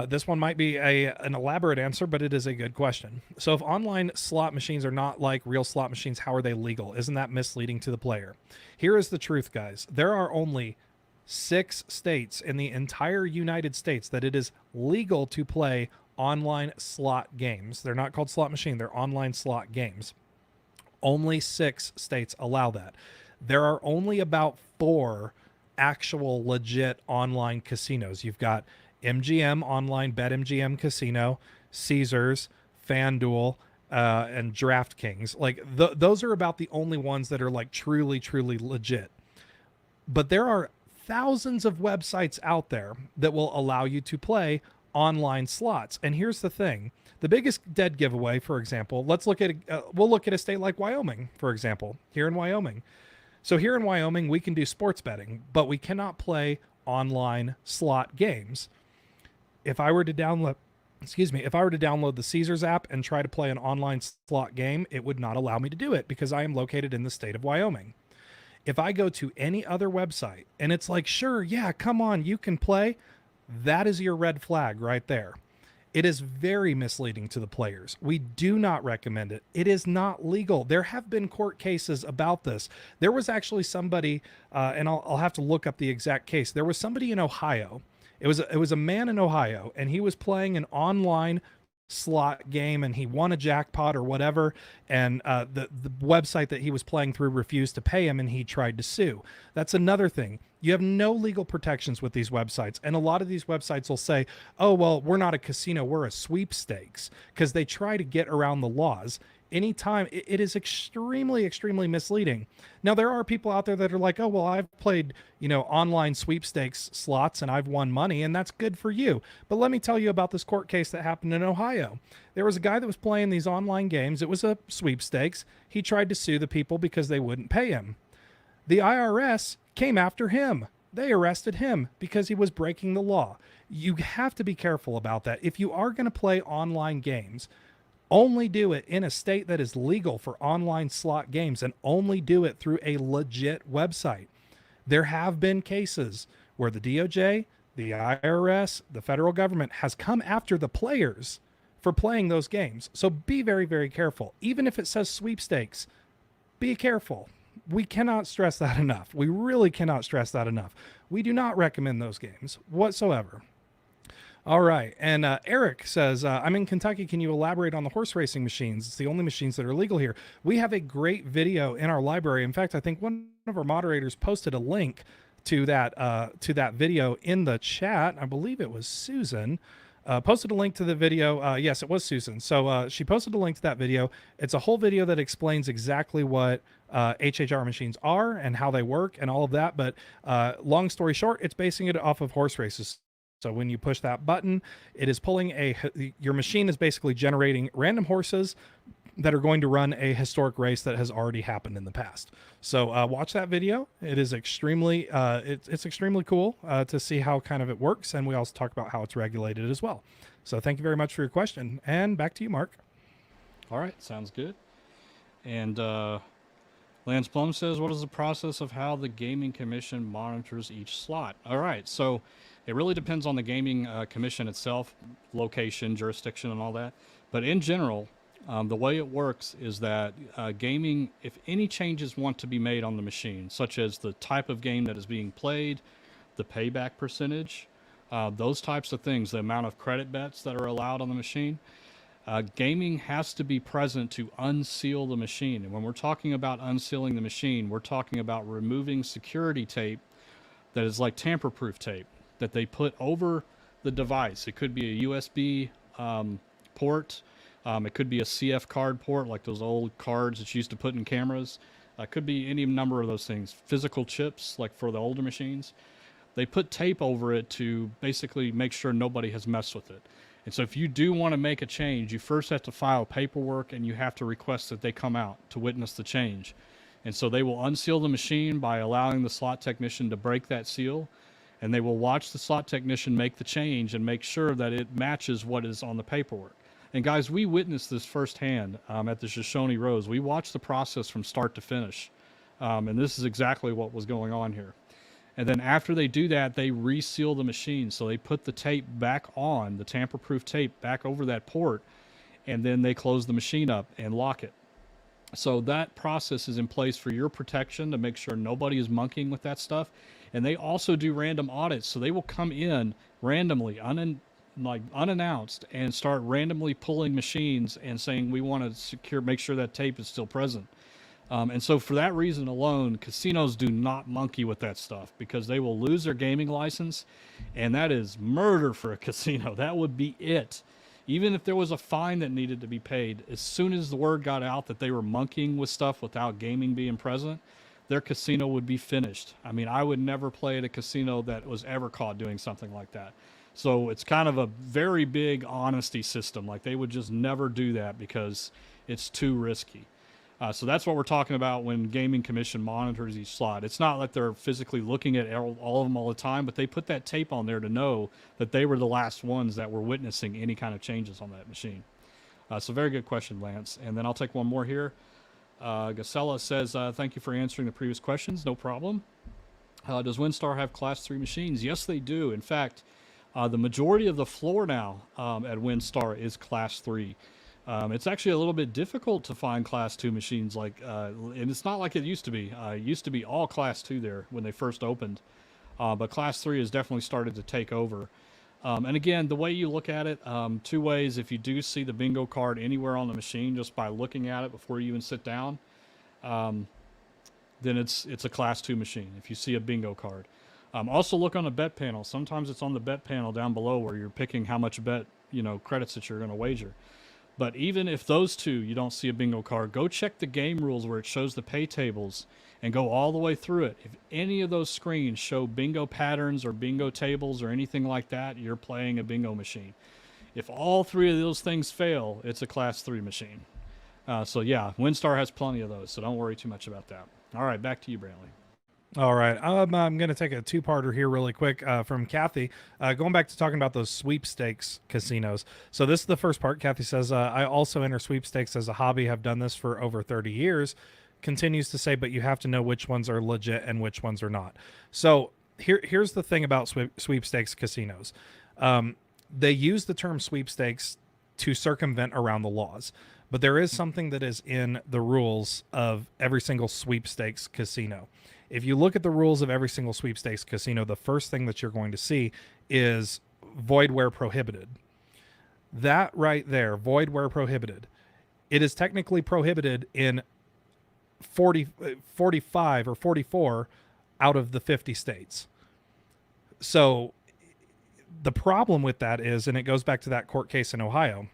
This one might be an elaborate answer, but it is a good question. So if online slot machines are not like real slot machines, how are they legal? Isn't that misleading to the player? Here is the truth, guys. There are only 6 states in the entire United States that it is legal to play online slot games. They're not called slot machine, they're online slot games. Only 6 states allow that. There are only about 4 actual legit online casinos. You've got MGM online, BetMGM Casino, Caesars, FanDuel, and DraftKings. Like those are about the only ones that are like truly, truly legit. But there are thousands of websites out there that will allow you to play online slots. And here's the thing. The biggest dead giveaway, for example, we'll look at a state like Wyoming, for example, here in Wyoming. So here in Wyoming, we can do sports betting, but we cannot play online slot games. If I were to download the Caesars app and try to play an online slot game, it would not allow me to do it because I am located in the state of Wyoming. If I go to any other website and it's like, sure, yeah, come on, you can play, that is your red flag right there. It is very misleading to the players. We do not recommend it. It is not legal. There have been court cases about this. There was actually somebody, and I'll have to look up the exact case. There was somebody in Ohio. It was a man in Ohio, and he was playing an online slot game, and he won a jackpot or whatever, and the website that he was playing through refused to pay him, and he tried to sue. That's another thing. You have no legal protections with these websites, and a lot of these websites will say, oh, well, we're not a casino, we're a sweepstakes, because they try to get around the laws. Anytime, it is extremely, extremely misleading. Now, there are people out there that are like, oh, well, I've played, online sweepstakes slots and I've won money, and that's good for you. But let me tell you about this court case that happened in Ohio. There was a guy that was playing these online games. It was a sweepstakes. He tried to sue the people because they wouldn't pay him. The IRS came after him. They arrested him because he was breaking the law. You have to be careful about that. If you are going to play online games, only do it in a state that is legal for online slot games, and only do it through a legit website. There have been cases where the DOJ, the IRS, the federal government has come after the players for playing those games. So be very, very careful. Even if it says sweepstakes, be careful. We cannot stress that enough. We really cannot stress that enough. We do not recommend those games whatsoever. All right. And Eric says, I'm in Kentucky. Can you elaborate on the horse racing machines? It's the only machines that are legal here. We have a great video in our library. In fact, I think one of our moderators posted a link to that video in the chat. I believe it was Susan. Posted a link to the video. Yes, it was Susan. So she posted a link to that video. It's a whole video that explains exactly what HHR machines are and how they work and all of that. But long story short, it's basing it off of horse races. So when you push that button, it is pulling your machine is basically generating random horses that are going to run a historic race that has already happened in the past. So watch that video. It is extremely, it's extremely cool to see how kind of it works. And we also talk about how it's regulated as well. So thank you very much for your question. And back to you, Mark. All right. Sounds good. And Lance Plum says, what is the process of how the Gaming Commission monitors each slot? All right. So It really depends on the gaming commission itself, location, jurisdiction, and all that. But in general, the way it works is that gaming, if any changes want to be made on the machine, such as the type of game that is being played, the payback percentage, those types of things, the amount of credit bets that are allowed on the machine, gaming has to be present to unseal the machine. And when we're talking about unsealing the machine, we're talking about removing security tape that is like tamper-proof tape that they put over the device. It could be a USB port. It could be a CF card port, like those old cards that you used to put in cameras. It could be any number of those things. Physical chips, like for the older machines. They put tape over it to basically make sure nobody has messed with it. And so if you do want to make a change, you first have to file paperwork and you have to request that they come out to witness the change. And so they will unseal the machine by allowing the slot technician to break that seal, and they will watch the slot technician make the change and make sure that it matches what is on the paperwork. And guys, we witnessed this firsthand at the Shoshone Rose. We watched the process from start to finish. And this is exactly what was going on here. And then after they do that, they reseal the machine. So they put the tape back on, the tamper-proof tape back over that port, and then they close the machine up and lock it. So that process is in place for your protection to make sure nobody is monkeying with that stuff. And they also do random audits. So they will come in randomly, unannounced, and start randomly pulling machines and saying, we want to make sure that tape is still present. And so for that reason alone, casinos do not monkey with that stuff because they will lose their gaming license, and that is murder for a casino. That would be it. Even if there was a fine that needed to be paid, as soon as the word got out that they were monkeying with stuff without gaming being present, their casino would be finished. I mean, I would never play at a casino that was ever caught doing something like that. So it's kind of a very big honesty system. Like they would just never do that because it's too risky. So that's what we're talking about when Gaming Commission monitors each slot. It's not like they're physically looking at all of them all the time, but they put that tape on there to know that they were the last ones that were witnessing any kind of changes on that machine. So very good question, Lance. And then I'll take one more here. Gasella says, thank you for answering the previous questions. No problem. Does Windstar have Class 3 machines? Yes, they do. In fact, the majority of the floor now at Windstar is Class 3. It's actually a little bit difficult to find Class 2 machines, and it's not like it used to be. It used to be all Class 2 there when they first opened, but Class 3 has definitely started to take over. And again, the way you look at it, two ways. If you do see the bingo card anywhere on the machine just by looking at it before you even sit down, then it's a Class 2 machine if you see a bingo card. Also look on the bet panel. Sometimes it's on the bet panel down below where you're picking how much bet, credits that you're going to wager. But even if those two, you don't see a bingo card, go check the game rules where it shows the pay tables and go all the way through it. If any of those screens show bingo patterns or bingo tables or anything like that, you're playing a bingo machine. If all three of those things fail, it's a Class 3 machine. So yeah, Windstar has plenty of those, so don't worry too much about that. All right, back to you, Brantley. All right. I'm going to take a two-parter here really quick from Kathy. Going back to talking about those sweepstakes casinos. So this is the first part. Kathy says, I also enter sweepstakes as a hobby, have done this for over 30 years. Continues to say, but you have to know which ones are legit and which ones are not. So here's the thing about sweepstakes casinos. They use the term sweepstakes to circumvent around the laws. But there is something that is in the rules of every single sweepstakes casino. If you look at the rules of every single sweepstakes casino, the first thing that you're going to see is void where prohibited. That right there, void where prohibited. It is technically prohibited in 45 or 44 out of the 50 states. So the problem with that is, and it goes back to that court case in Ohio,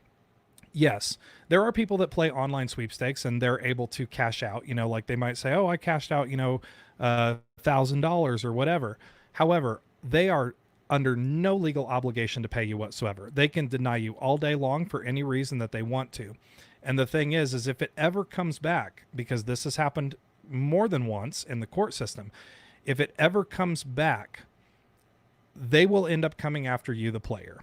yes, there are people that play online sweepstakes and they're able to cash out, like they might say, oh, I cashed out, $1,000 or whatever. However, they are under no legal obligation to pay you whatsoever. They can deny you all day long for any reason that they want to. And the thing is if it ever comes back, because this has happened more than once in the court system, if it ever comes back, they will end up coming after you, the player.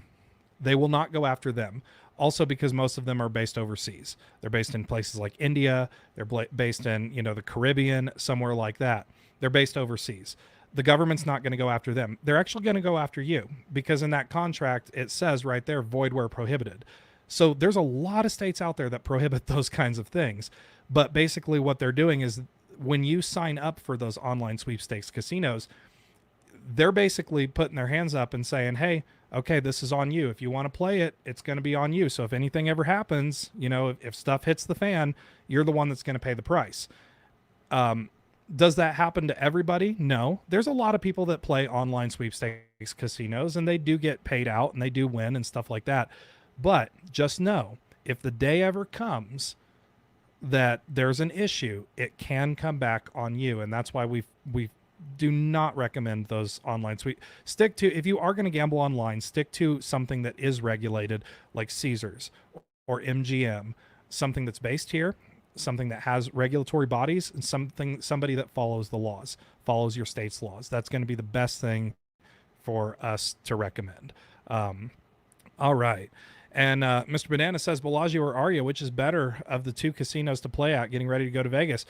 They will not go after them. Also because most of them are based overseas. They're based in places like India. They're based in, the Caribbean, somewhere like that. They're based overseas. the government's not going to go after them. They're actually going to go after you, because in that contract, it says right there, void where prohibited. So there's a lot of states out there that prohibit those kinds of things. But basically what they're doing is, when you sign up for those online sweepstakes casinos, they're basically putting their hands up and saying, hey, okay, this is on you. If you want to play it, it's going to be on you. So if anything ever happens, you know, if stuff hits the fan, you're the one that's going to pay the price. Does that happen to everybody? No. There's a lot of people that play online sweepstakes casinos, and they do get paid out and they do win and stuff like that. But just know, if the day ever comes that there's an issue, it can come back on you. And that's why we do not recommend those online stick to, if you are going to gamble online, stick to something that is regulated, like Caesars or MGM, something that's based here, something that has regulatory bodies, and somebody that follows the laws, follows your state's laws. That's going to be the best thing for us to recommend. All right. And Mr. Banana says, Bellagio or Aria, which is better of the two casinos to play at getting ready to go to Vegas?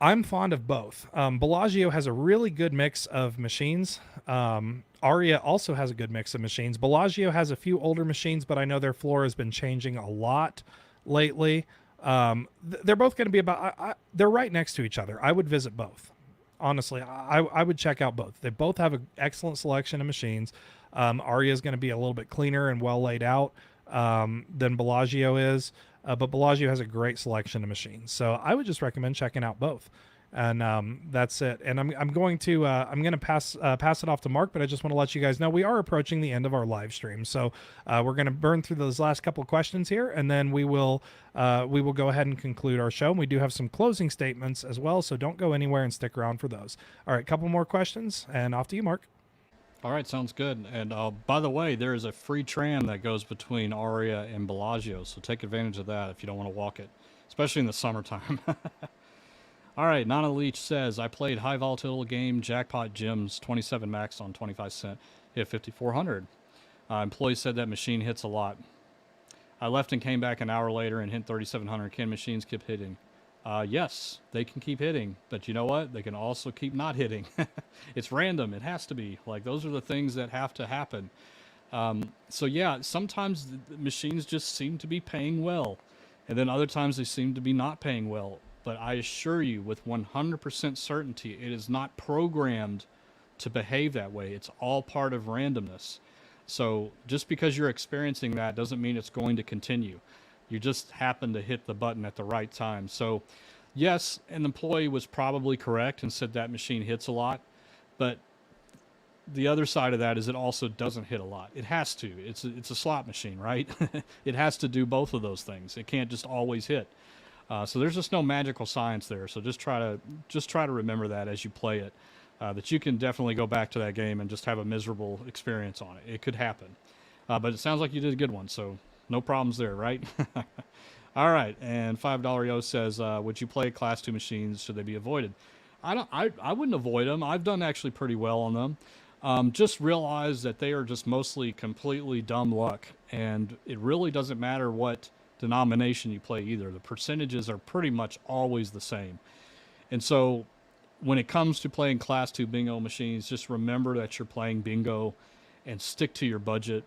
I'm fond of both. Bellagio has a really good mix of machines. Aria also has a good mix of machines. Bellagio has a few older machines, but I know their floor has been changing a lot lately. They're both going to be about, they're right next to each other. I would visit both. Honestly, I would check out both. They both have an excellent selection of machines. Aria is going to be a little bit cleaner and well laid out than Bellagio is, but Bellagio has a great selection of machines. So I would just recommend checking out both. And that's it. And I'm going to pass it off to Mark, but I just want to let you guys know we are approaching the end of our live stream. So we're going to burn through those last couple of questions here, and then we will go ahead and conclude our show. And we do have some closing statements as well, so don't go anywhere and stick around for those. All right, couple more questions, and off to you, Mark. All right, sounds good. And by the way, there is a free tram that goes between Aria and Bellagio, so take advantage of that if you don't want to walk it, especially in the summertime. All right, Nana Leach says, I played high volatile game, Jackpot Gems, 27 max on 25 cent, hit 5,400. Employee said that machine hits a lot. I left and came back an hour later and hit 3,700. Can machines keep hitting? Yes, they can keep hitting, but you know what? They can also keep not hitting. It's random. It has to be. Like, those are the things that have to happen. So yeah, sometimes the machines just seem to be paying well, and then other times they seem to be not paying well. But I assure you with 100% certainty, it is not programmed to behave that way. It's all part of randomness. So just because you're experiencing that doesn't mean it's going to continue. You just happen to hit the button at the right time. So yes, an employee was probably correct and said that machine hits a lot, but the other side of that is it also doesn't hit a lot. It has to. It's a slot machine, right? It has to do both of those things. It can't just always hit. So there's just no magical science there. So just try to remember that as you play it, that you can definitely go back to that game and just have a miserable experience on it. It could happen, but it sounds like you did a good one. So no problems there, right? All right. And $5 Yo says, would you play Class 2 machines? Should they be avoided? I wouldn't avoid them. I've done actually pretty well on them. Just realize that they are just mostly completely dumb luck, and it really doesn't matter what denomination you play either. The percentages are pretty much always the same. And so when it comes to playing Class 2 bingo machines, just remember that you're playing bingo and stick to your budget,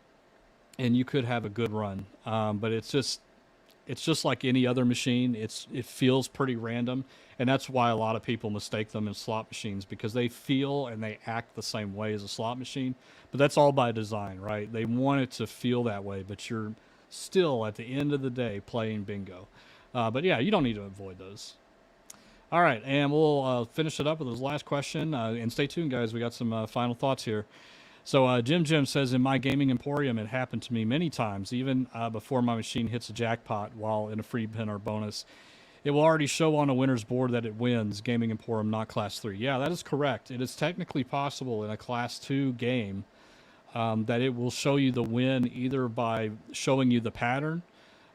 and you could have a good run. But it's just like any other machine. It feels pretty random, and that's why a lot of people mistake them in slot machines, because they feel and they act the same way as a slot machine. But that's all by design, right? They want it to feel that way, but you're still at the end of the day playing bingo. But yeah, you don't need to avoid those. All right, and we'll finish it up with this last question. And stay tuned, guys. We got some final thoughts here. So Jim says, in my gaming emporium, it happened to me many times, even before my machine hits a jackpot while in a free pin or bonus. It will already show on a winner's board that it wins. Gaming emporium, not Class 3. Yeah, that is correct. It is technically possible in a Class 2 game that it will show you the win either by showing you the pattern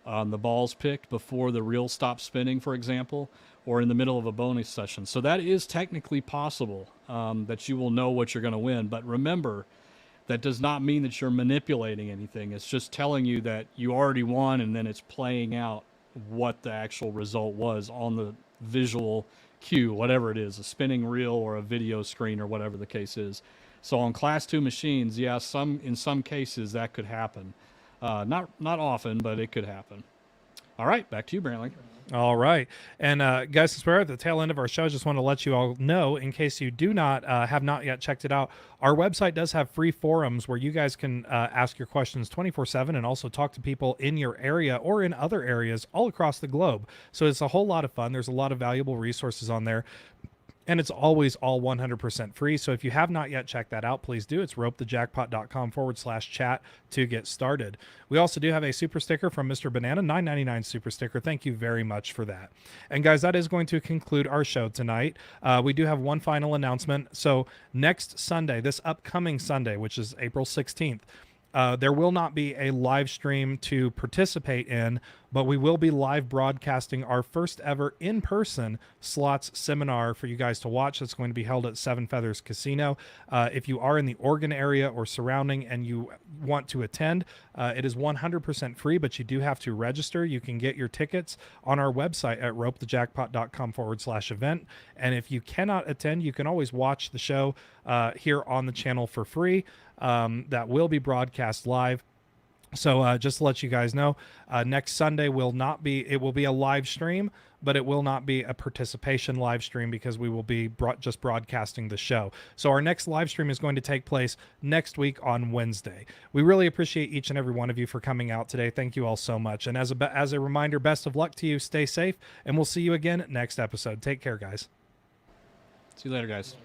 on the balls picked before the reel stops spinning, for example, or in the middle of a bonus session. So that is technically possible, that you will know what you're going to win. But remember, that does not mean that you're manipulating anything. It's just telling you that you already won, and then it's playing out what the actual result was on visual cue, whatever it is, a spinning reel or a video screen or whatever the case is. So on Class 2 machines, yeah, in some cases that could happen. Not often, but it could happen. All right, back to you, Brantley. All right. And guys, since we're at the tail end of our show, I just want to let you all know, in case you do not have not yet checked it out, our website does have free forums where you guys can ask your questions 24/7 and also talk to people in your area or in other areas all across the globe. So it's a whole lot of fun. There's a lot of valuable resources on there. And it's always all 100% free. So if you have not yet checked that out, please do. It's ropethejackpot.com/chat to get started. We also do have a super sticker from Mr. Banana, $9.99 super sticker. Thank you very much for that. And guys, that is going to conclude our show tonight. We do have one final announcement. So next Sunday, this upcoming Sunday, which is April 16th, there will not be a live stream to participate in, but we will be live broadcasting our first ever in-person slots seminar for you guys to watch. It's going to be held at Seven Feathers Casino. If you are in the Oregon area or surrounding and you want to attend, it is 100% free, but you do have to register. You can get your tickets on our website at ropethejackpot.com/event. And if you cannot attend, you can always watch the show here on the channel for free. That will be broadcast live. So just to let you guys know, next Sunday it will be a live stream, but it will not be a participation live stream because we will be just broadcasting the show. So our next live stream is going to take place next week on Wednesday. We really appreciate each and every one of you for coming out today. Thank you all so much. And as a reminder, best of luck to you. Stay safe, and we'll see you again next episode. Take care, guys. See you later, guys.